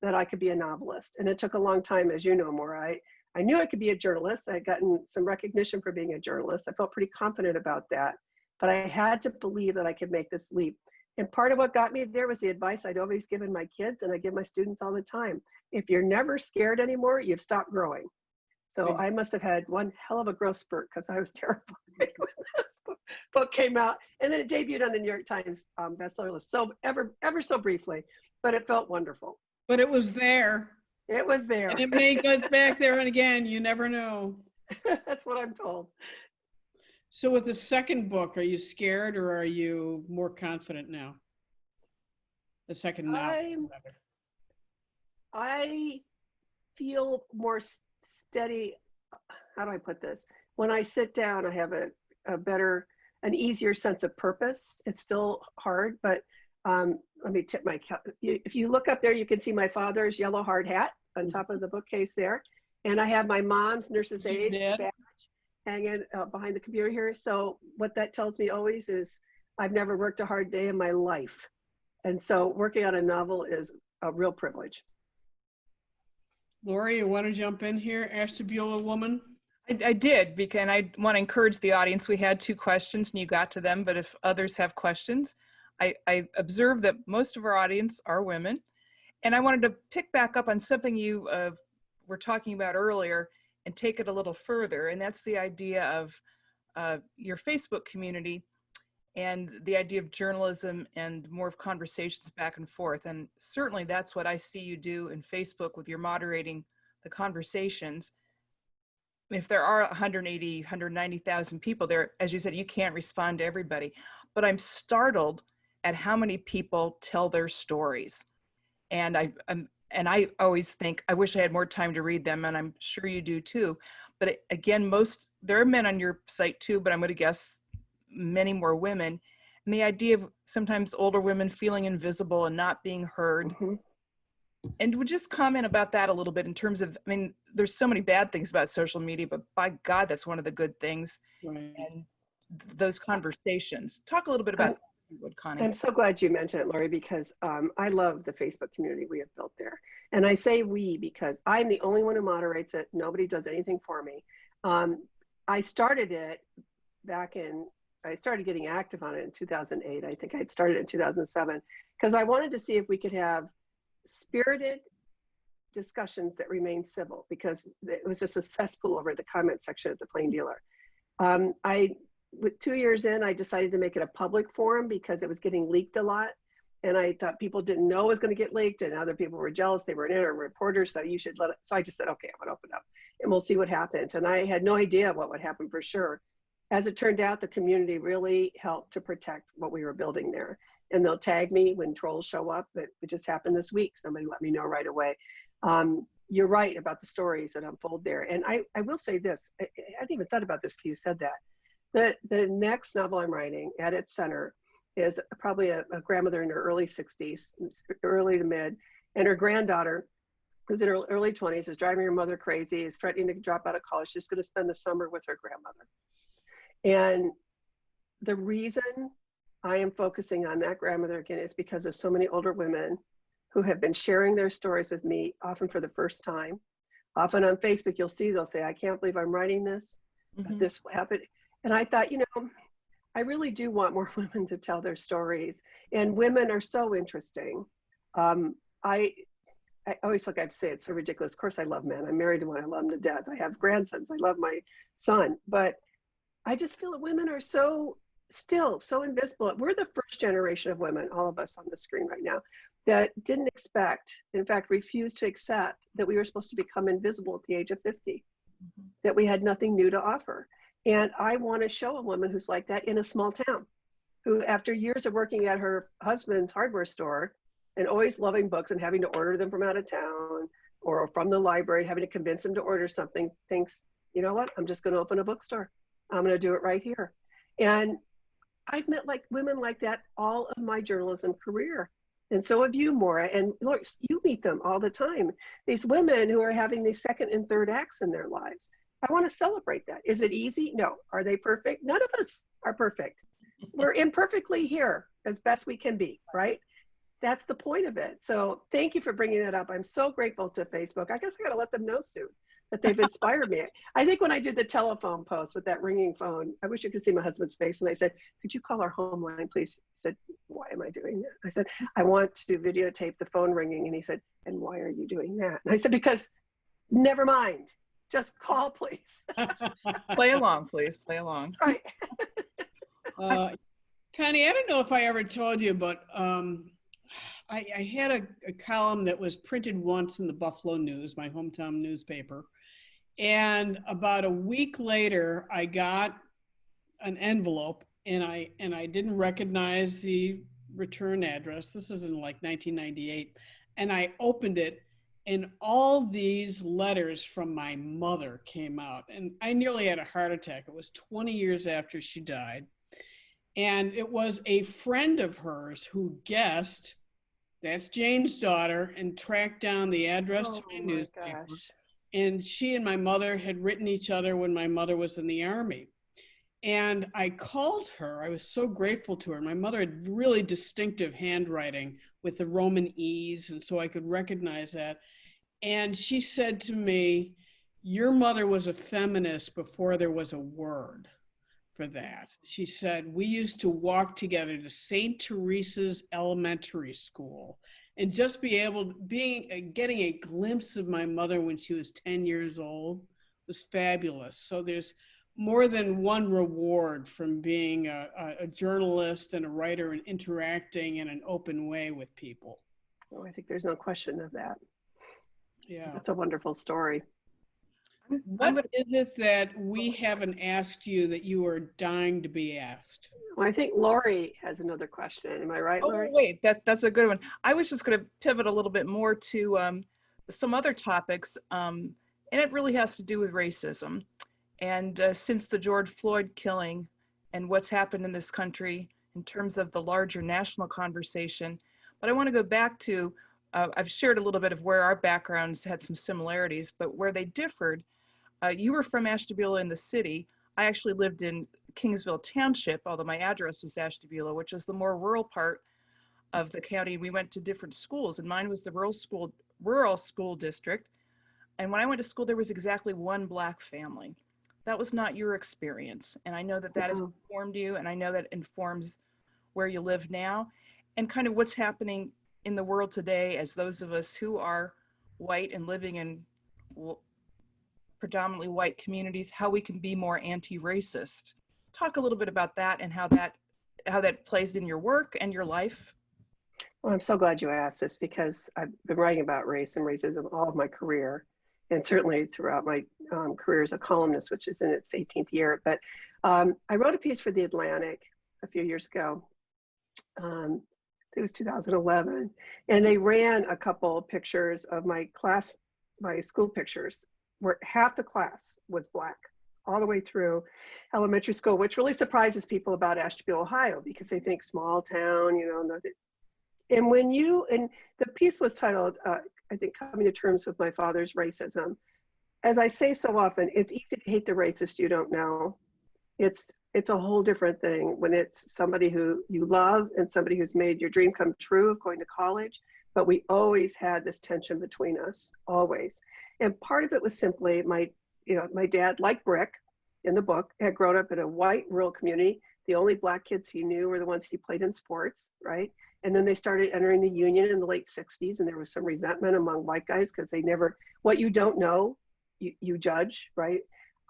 Speaker 2: that I could be a novelist. And it took a long time, as you know, Maura. I knew I could be a journalist. I had gotten some recognition for being a journalist. I felt pretty confident about that, but I had to believe that I could make this leap. And part of what got me there was the advice I'd always given my kids, and I give my students all the time. If you're never scared anymore, you've stopped growing. So I must have had one hell of a growth spurt, because I was terrified when this book came out. And then it debuted on the New York Times bestseller list, so ever so briefly, but it felt wonderful.
Speaker 3: But it was there.
Speaker 2: It was there.
Speaker 3: And it may go back there, and again, you never know.
Speaker 2: That's what I'm told.
Speaker 3: So with the second book, are you scared or are you more confident now? The second novel.
Speaker 2: I feel more steady. How do I put this? When I sit down, I have an easier sense of purpose. It's still hard, but let me tip my cap. If you look up there, you can see my father's yellow hard hat on top of the bookcase there. And I have my mom's nurse's aide badge hanging behind the computer here. So what that tells me always is I've never worked a hard day in my life. And so working on a novel is a real privilege.
Speaker 3: Lori, you want to jump in here? Ashtabula woman?
Speaker 1: I did, because and I want to encourage the audience. We had 2 questions and you got to them, but if others have questions, I observed that most of our audience are women. And I wanted to pick back up on something you were talking about earlier and take it a little further. And that's the idea of your Facebook community and the idea of journalism and more of conversations back and forth. And certainly that's what I see you do in Facebook with your moderating the conversations. If there are 180, 190,000 people there, as you said, you can't respond to everybody. But I'm startled at how many people tell their stories. And and I always think, I wish I had more time to read them, and I'm sure you do too. But again, there are men on your site too, but I'm going to guess many more women. And the idea of sometimes older women feeling invisible and not being heard.
Speaker 2: Mhm.
Speaker 1: And would just comment about that a little bit in terms of, I mean, there's so many bad things about social media, but by God, that's one of the good things.
Speaker 3: Right.
Speaker 1: And those conversations. Talk a little bit about that, if you would, Connie.
Speaker 2: I'm so glad you mentioned it, Lori, because I love the Facebook community we have built there. And I say we because I'm the only one who moderates it. Nobody does anything for me. I started it I started getting active on it in 2008. I think I'd started in 2007 because I wanted to see if we could have spirited discussions that remain civil, because it was just a cesspool over the comment section at the Plain Dealer. With 2 years in, I decided to make it a public forum because it was getting leaked a lot. And I thought people didn't know it was going to get leaked, and other people were jealous. They were in it, or reporters, so you should let it. So I just said, okay, I'm going to open up and we'll see what happens. And I had no idea what would happen for sure. As it turned out, the community really helped to protect what we were building there. And they'll tag me when trolls show up. It just happened this week. Somebody let me know right away. You're right about the stories that unfold there. And I will say this, I hadn't even thought about this till you said that. The next novel I'm writing at its center is probably a grandmother in her early 60s, early to mid, and her granddaughter, who's in her early 20s, is driving her mother crazy, is threatening to drop out of college. She's going to spend the summer with her grandmother. And the reason I am focusing on that grandmother again is because of so many older women who have been sharing their stories with me, often for the first time. Often on Facebook, you'll see, they'll say, I can't believe I'm writing this.
Speaker 1: Mhm.
Speaker 2: This happened. And I thought, I really do want more women to tell their stories. And women are so interesting. I always I say it's so ridiculous. Of course, I love men. I'm married to one. I love them to death. I have grandsons. I love my son. But I just feel that women are still so invisible. We're the first generation of women, all of us on the screen right now, that didn't expect, in fact, refused to accept that we were supposed to become invisible at the age of 50, that we had nothing new to offer. And I want to show a woman who's like that in a small town, who after years of working at her husband's hardware store and always loving books and having to order them from out of town or from the library, having to convince him to order something, thinks, you know what, I'm just going to open a bookstore. I'm going to do it right here. And I've met women like that all of my journalism career. And so have you, Maura. And look, you meet them all the time. These women who are having these second and third acts in their lives. I want to celebrate that. Is it easy? No. Are they perfect? None of us are perfect. We're imperfectly here as best we can be, right? That's the point of it. So thank you for bringing that up. I'm so grateful to Facebook. I guess I got to let them know soon that they've inspired me. I think when I did the telephone post with that ringing phone, I wish you could see my husband's face. And I said, could you call our home line, please? He said, why am I doing that? I said, I want to videotape the phone ringing. And he said, and why are you doing that? And I said, because never mind. Just call, please.
Speaker 1: Play along, please. Play along.
Speaker 2: Right.
Speaker 3: Connie, I don't know if I ever told you, but I had a column that was printed once in the Buffalo News, my hometown newspaper. And about a week later, I got an envelope, and I didn't recognize the return address. This is in like 1998. And I opened it, and all these letters from my mother came out. And I nearly had a heart attack. It was 20 years after she died. And it was a friend of hers who guessed, that's Jane's daughter, and tracked down the address to my newspaper.
Speaker 2: Gosh.
Speaker 3: And she and my mother had written each other when my mother was in the Army. And I called her. I was so grateful to her. My mother had really distinctive handwriting with the Roman E's, and so I could recognize that. And she said to me, your mother was a feminist before there was a word for that. She said, we used to walk together to St. Teresa's Elementary School, and just getting a glimpse of my mother when she was 10 years old was fabulous. So there's more than one reward from being a journalist and a writer and interacting in an open way with people.
Speaker 2: Oh, I think there's no question of that.
Speaker 3: Yeah.
Speaker 2: That's a wonderful story.
Speaker 3: What is it that we haven't asked you that you are dying to be asked?
Speaker 2: Well, I think Lori has another question. Am I right,
Speaker 1: Oh,
Speaker 2: Lori?
Speaker 1: wait, that's a good one. I was just going to pivot a little bit more to some other topics, and it really has to do with racism. And since the George Floyd killing and what's happened in this country in terms of the larger national conversation. But I want to go back to, I've shared a little bit of where our backgrounds had some similarities, but where they differed. You were from Ashtabula in the city. I actually lived in Kingsville Township, although my address was Ashtabula, which is the more rural part of the county. We went to different schools, and mine was the rural school district. And when I went to school, there was exactly one Black family. That was not your experience. And I know that that has informed you, and I know that informs where you live now, and kind of what's happening in the world today as those of us who are white and living in predominantly white communities, how we can be more anti-racist. Talk a little bit about that and how that plays in your work and your life.
Speaker 2: Well, I'm so glad you asked this, because I've been writing about race and racism all of my career, and certainly throughout my career as a columnist, which is in its 18th year. But I wrote a piece for The Atlantic a few years ago. It was 2011, and they ran a couple of pictures of my school pictures, where half the class was Black, all the way through elementary school, which really surprises people about Ashtabula, Ohio, because they think small town, you know. And the piece was titled, I think, Coming to Terms with My Father's Racism. As I say so often, it's easy to hate the racist you don't know. It's a whole different thing when it's somebody who you love and somebody who's made your dream come true of going to college. But we always had this tension between us, always. And part of it was simply my dad, like Brick in the book, had grown up in a white rural community. The only Black kids he knew were the ones he played in sports, right? And then they started entering the union in the late 60s, and there was some resentment among white guys because what you don't know, you judge, right?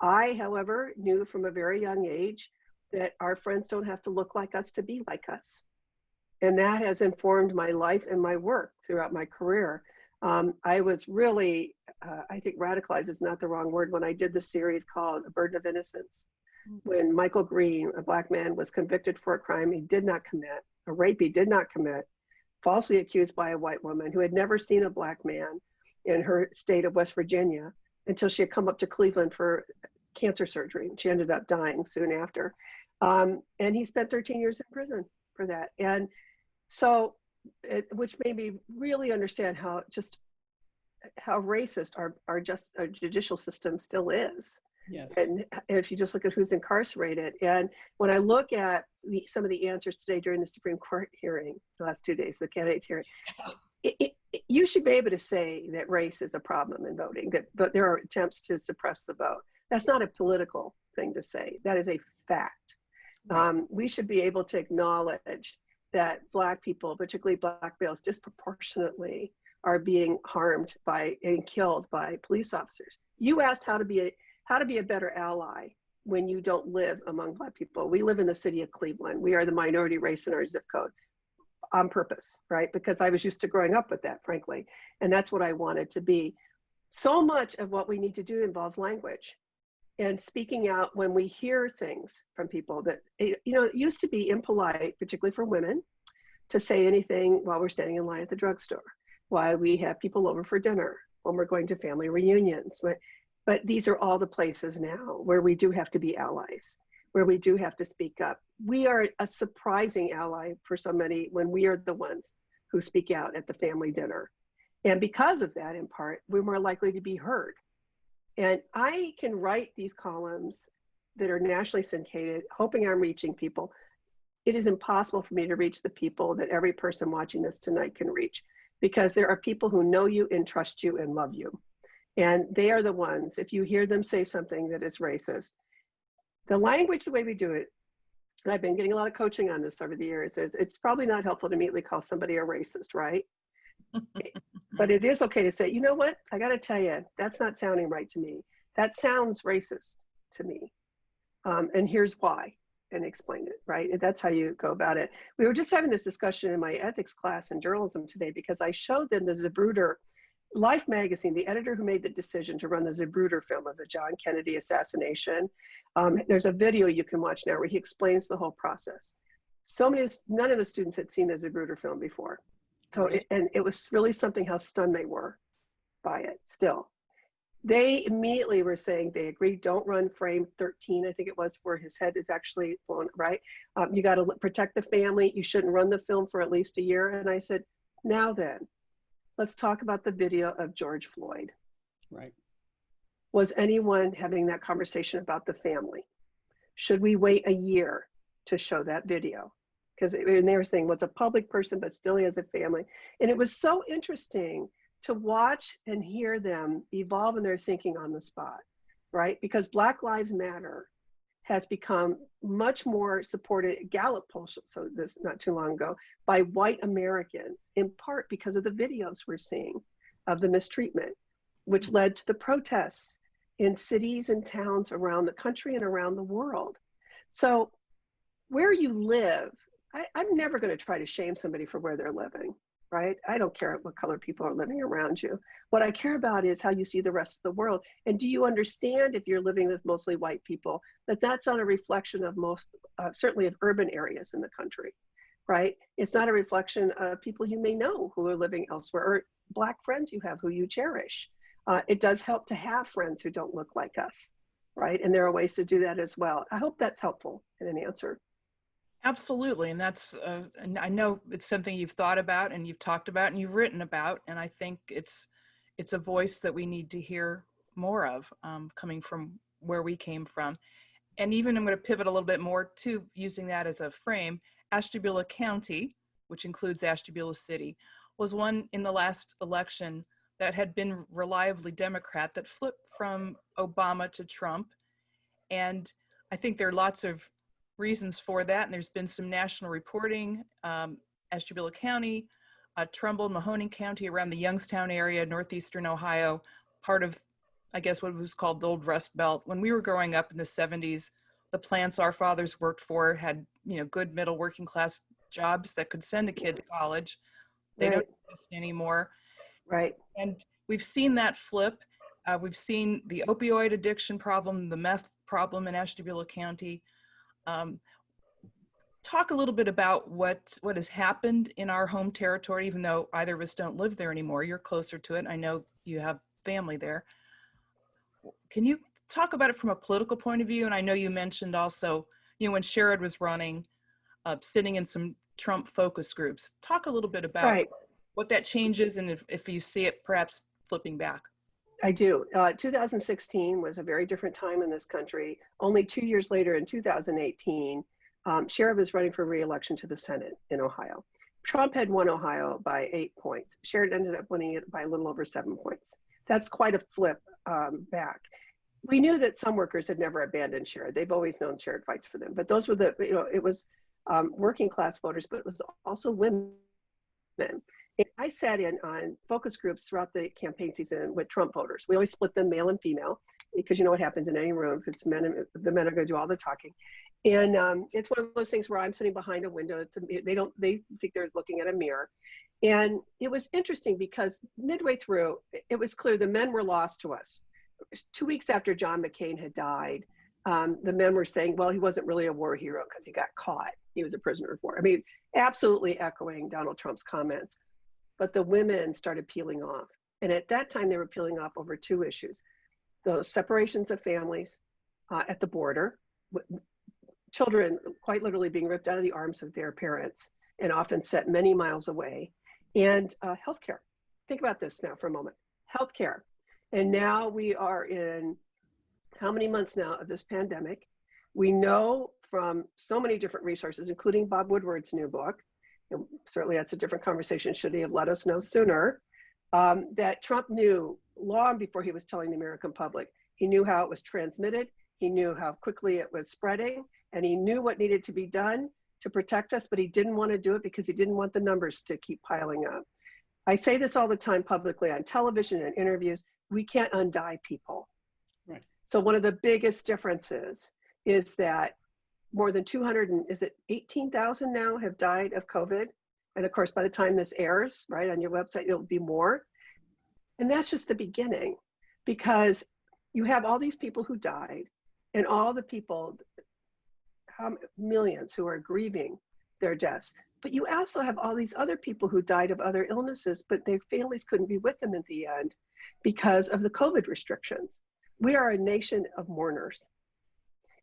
Speaker 2: I, however, knew from a very young age that our friends don't have to look like us to be like us. And that has informed my life and my work throughout my career. I was really, I think radicalized is not the wrong word, when I did the series called A Burden of Innocence, when Michael Green, a Black man, was convicted for a crime he did not commit, a rape he did not commit, falsely accused by a white woman who had never seen a Black man in her state of West Virginia until she had come up to Cleveland for cancer surgery. She ended up dying soon after. And he spent 13 years in prison for that. And so, which made me really understand how racist our judicial system still is.
Speaker 3: Yes.
Speaker 2: And if you just look at who's incarcerated, and when I look at some of the answers today during the Supreme Court hearing, the last 2 days, the candidates hearing, you should be able to say that race is a problem in voting, but there are attempts to suppress the vote. That's not a political thing to say. That is a fact. We should be able to acknowledge that Black people, particularly Black males, disproportionately are being harmed and killed by police officers. You asked how to be a better ally when you don't live among Black people. We live in the city of Cleveland. We are the minority race in our zip code on purpose, right? Because I was used to growing up with that, frankly. And that's what I wanted to be. So much of what we need to do involves language and speaking out when we hear things from people that, it used to be impolite, particularly for women, to say anything while we're standing in line at the drugstore, while we have people over for dinner, when we're going to family reunions. But these are all the places now where we do have to be allies, where we do have to speak up. We are a surprising ally for so many when we are the ones who speak out at the family dinner. And because of that, in part, we're more likely to be heard. And I can write these columns that are nationally syndicated, hoping I'm reaching people. It is impossible for me to reach the people that every person watching this tonight can reach, because there are people who know you and trust you and love you. And they are the ones, if you hear them say something that is racist, the language, the way we do it, and I've been getting a lot of coaching on this over the years, is it's probably not helpful to immediately call somebody a racist, right? But it is okay to say, you know what, I got to tell you, that's not sounding right to me. That sounds racist to me. And here's why, and explain it, right? And that's how you go about it. We were just having this discussion in my ethics class in journalism today, because I showed them the Zapruder Life magazine, the editor who made the decision to run the Zapruder film of the John Kennedy assassination, there's a video you can watch now where he explains the whole process. None of the students had seen the Zapruder film before. So, and it was really something how stunned they were by it still. They immediately were saying they agreed, don't run frame 13, I think it was, where his head is actually blown, right? You got to protect the family. You shouldn't run the film for at least a year. And I said, now then, let's talk about the video of George Floyd.
Speaker 3: Right.
Speaker 2: Was anyone having that conversation about the family? Should we wait a year to show that video? Because they were saying, well, it's a public person, but still he has a family. And it was so interesting to watch and hear them evolve in their thinking on the spot, right? Because Black Lives Matter has become much more supported, Gallup poll, so this not too long ago, by white Americans, in part because of the videos we're seeing of the mistreatment, which led to the protests in cities and towns around the country and around the world. So where you live, I'm never going to try to shame somebody for where they're living, right? I don't care what color people are living around you. What I care about is how you see the rest of the world. And do you understand, if you're living with mostly white people, that that's not a reflection of certainly of urban areas in the country, right? It's not a reflection of people you may know who are living elsewhere, or Black friends you have who you cherish. It does help to have friends who don't look like us, right? And there are ways to do that as well. I hope that's helpful in an answer.
Speaker 1: Absolutely, and that's, and I know it's something you've thought about and you've talked about and you've written about, and I think it's a voice that we need to hear more of, coming from where we came from. And even I'm going to pivot a little bit more to using that as a frame. Ashtabula County, which includes Ashtabula City, was one in the last election that had been reliably Democrat that flipped from Obama to Trump. And I think there are lots of reasons for that, and there's been some national reporting. Ashtabula County, Trumbull, Mahoning County, around the Youngstown area, northeastern Ohio, part of, I guess, what was called the old Rust Belt. When we were growing up in the 70s, the plants our fathers worked for had, good middle working class jobs that could send a kid to college. They don't exist anymore.
Speaker 2: Right.
Speaker 1: And we've seen that flip. We've seen the opioid addiction problem, the meth problem in Ashtabula County. Talk a little bit about what has happened in our home territory, even though either of us don't live there anymore. You're closer to it. I know you have family there. Can you talk about it from a political point of view? And I know you mentioned also, when Sherrod was running, sitting in some Trump focus groups. Talk a little bit about what that changes and if you see it perhaps flipping back.
Speaker 2: I do. 2016 was a very different time in this country. Only 2 years later, in 2018, Sherrod was running for re-election to the Senate in Ohio. Trump had won Ohio by 8 points. Sherrod ended up winning it by a little over 7 points. That's quite a flip back. We knew that some workers had never abandoned Sherrod. They've always known Sherrod fights for them. But those were it was working class voters, but it was also women. I sat in on focus groups throughout the campaign season with Trump voters. We always split them male and female because you know what happens in any room. If it's men, the men are going to do all the talking. And it's one of those things where I'm sitting behind a window. They think they're looking at a mirror. And it was interesting because midway through, it was clear the men were lost to us. 2 weeks after John McCain had died, the men were saying, well, he wasn't really a war hero because he got caught. He was a prisoner of war. I mean, absolutely echoing Donald Trump's comments. But the women started peeling off. And at that time, they were peeling off over two issues. Those separations of families at the border, children quite literally being ripped out of the arms of their parents and often set many miles away, and healthcare. Think about this now for a moment. Healthcare. And now we are in how many months now of this pandemic? We know from so many different resources, including Bob Woodward's new book, and certainly that's a different conversation, should he have let us know sooner, that Trump knew long before he was telling the American public. He knew how it was transmitted, he knew how quickly it was spreading, and he knew what needed to be done to protect us, but he didn't want to do it because he didn't want the numbers to keep piling up. I say this all the time publicly on television and interviews, we can't undie people.
Speaker 3: Right.
Speaker 2: So one of the biggest differences is that more than 18,000 now have died of COVID. And of course, by the time this airs, right, on your website, it'll be more. And that's just the beginning, because you have all these people who died and all the people, millions who are grieving their deaths. But you also have all these other people who died of other illnesses, but their families couldn't be with them at the end because of the COVID restrictions. We are a nation of mourners.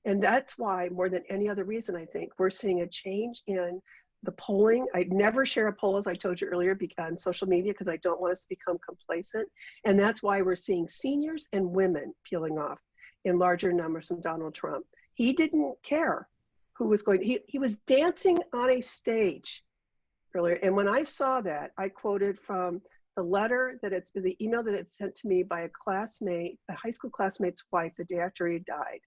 Speaker 2: And that's why, more than any other reason, I think, we're seeing a change in the polling. I never share a poll, as I told you earlier, on social media, because I don't want us to become complacent. And that's why we're seeing seniors and women peeling off in larger numbers from Donald Trump. He didn't care who was going, he was dancing on a stage earlier. And when I saw that, I quoted from the letter the email that it's sent to me by a classmate, a high school classmate's wife, the day after he died.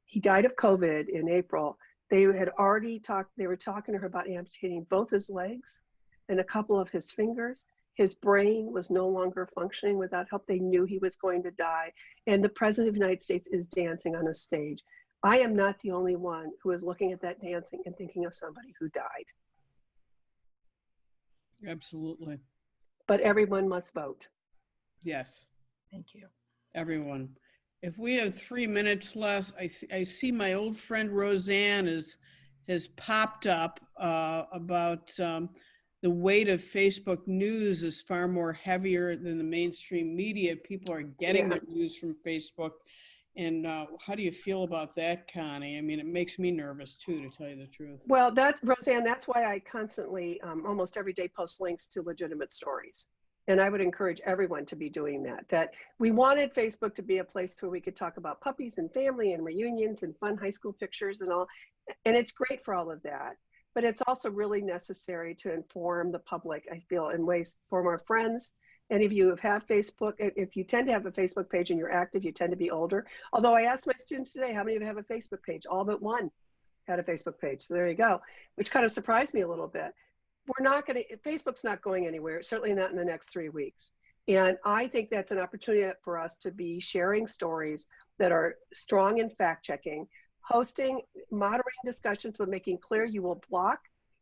Speaker 2: He died of COVID in April. They had already they were talking to her about amputating both his legs and a couple of his fingers. His brain was no longer functioning without help. They knew he was going to die. And the President of the United States is dancing on a stage. I am not the only one who is looking at that dancing and thinking of somebody who died.
Speaker 3: Absolutely.
Speaker 2: But everyone must vote.
Speaker 3: Yes.
Speaker 1: Thank you.
Speaker 3: Everyone. If we have 3 minutes left, I see my old friend Roseanne has popped up about the weight of Facebook news is far more heavier than the mainstream media. People are getting their news from Facebook. And how do you feel about that, Connie? I mean, it makes me nervous too, to tell you the truth.
Speaker 2: Well, Roseanne, that's why I constantly, almost every day, post links to legitimate stories. And I would encourage everyone to be doing that. That we wanted Facebook to be a place where we could talk about puppies and family and reunions and fun high school pictures and all. And it's great for all of that. But it's also really necessary to inform the public, I feel, in ways for our friends. Any of you have Facebook, if you tend to have a Facebook page and you're active, you tend to be older. Although I asked my students today, how many of you have a Facebook page? All but one had a Facebook page. So there you go, which kind of surprised me a little bit. Facebook's not going anywhere, certainly not in the next 3 weeks. And I think that's an opportunity for us to be sharing stories that are strong in fact checking, hosting, moderating discussions, but making clear you will block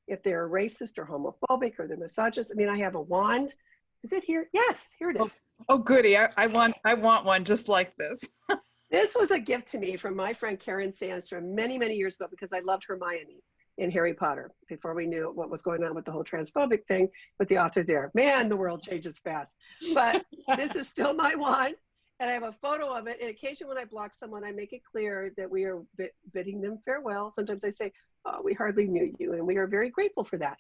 Speaker 2: if they're racist or homophobic or they're misogynist. I mean, I have a wand. Is it here? Yes, here it is.
Speaker 1: Oh goody, I want one just like this.
Speaker 2: This was a gift to me from my friend Karen Sandstrom many, many years ago, because I loved Hermione in Harry Potter before we knew what was going on with the whole transphobic thing with the author there. Man, the world changes fast. But this is still my wand, and I have a photo of it. And occasionally when I block someone, I make it clear that we are bidding them farewell. Sometimes I say, oh, we hardly knew you, and we are very grateful for that.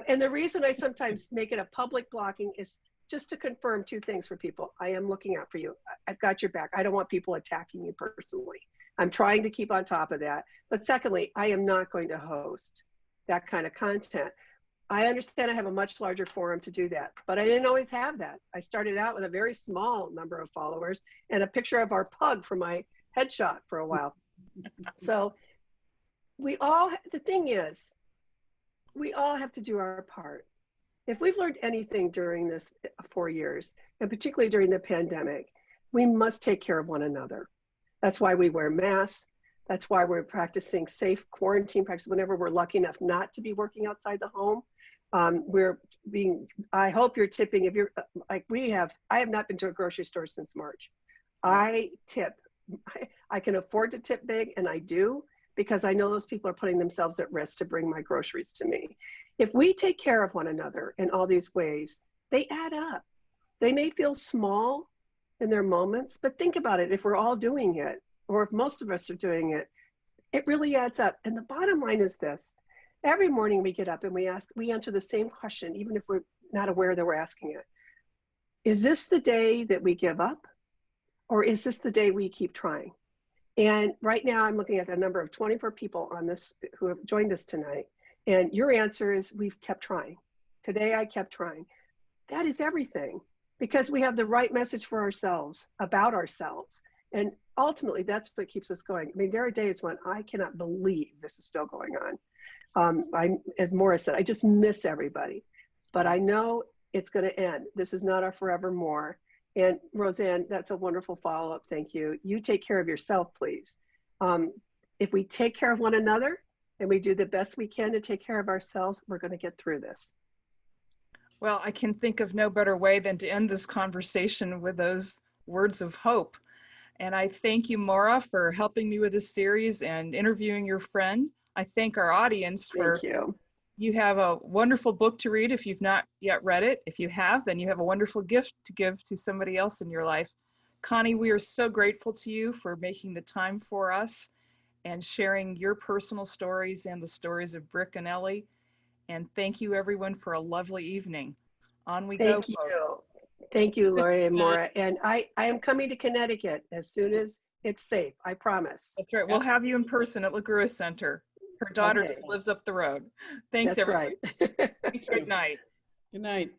Speaker 2: And the reason I sometimes make it a public blocking is just to confirm 2 things for people. I am looking out for you. I've got your back. I don't want people attacking you personally. I'm trying to keep on top of that. But secondly, I am not going to host that kind of content. I understand I have a much larger forum to do that, but I didn't always have that. I started out with a very small number of followers and a picture of our pug for my headshot for a while. So the thing is, we all have to do our part. If we've learned anything during this 4 years, and particularly during the pandemic, we must take care of one another. That's why we wear masks. That's why we're practicing safe quarantine practices whenever we're lucky enough not to be working outside the home. I hope you're tipping. If you're like we have, I have not been to a grocery store since March. I tip. I can afford to tip big, and I do, because I know those people are putting themselves at risk to bring my groceries to me. If we take care of one another in all these ways, they add up. They may feel small in their moments, but think about it. If we're all doing it, or if most of us are doing it, it really adds up. And the bottom line is this: every morning we get up and we answer the same question, even if we're not aware that we're asking it. Is this the day that we give up? Or is this the day we keep trying? And right now I'm looking at the number of 24 people on this who have joined us tonight. And your answer is, we've kept trying. Today I kept trying. That is everything, because we have the right message for ourselves, about ourselves. And ultimately that's what keeps us going. I mean, there are days when I cannot believe this is still going on. As Maura said, I just miss everybody, but I know it's going to end. This is not our forevermore. And Roseanne, that's a wonderful follow-up. Thank you. You take care of yourself, please. If we take care of one another and we do the best we can to take care of ourselves, we're going to get through this.
Speaker 1: Well, I can think of no better way than to end this conversation with those words of hope. And I thank you, Maura, for helping me with this series and interviewing your friend. I thank our audience for,
Speaker 2: Thank you.
Speaker 1: you have a wonderful book to read if you've not yet read it. If you have, then you have a wonderful gift to give to somebody else in your life. Connie, we are so grateful to you for making the time for us and sharing your personal stories and the stories of Brick and Ellie. And thank you, everyone, for a lovely evening. On we go,
Speaker 2: Thank you.
Speaker 1: folks.
Speaker 2: Thank you, Lori and Maura. And I am coming to Connecticut as soon as it's safe. I promise.
Speaker 1: That's right. We'll have you in person at LaGrua Center. Her daughter
Speaker 2: Okay.
Speaker 1: just lives up the road. Thanks,
Speaker 2: That's
Speaker 1: everyone.
Speaker 2: right.
Speaker 1: Good night.
Speaker 3: Good night.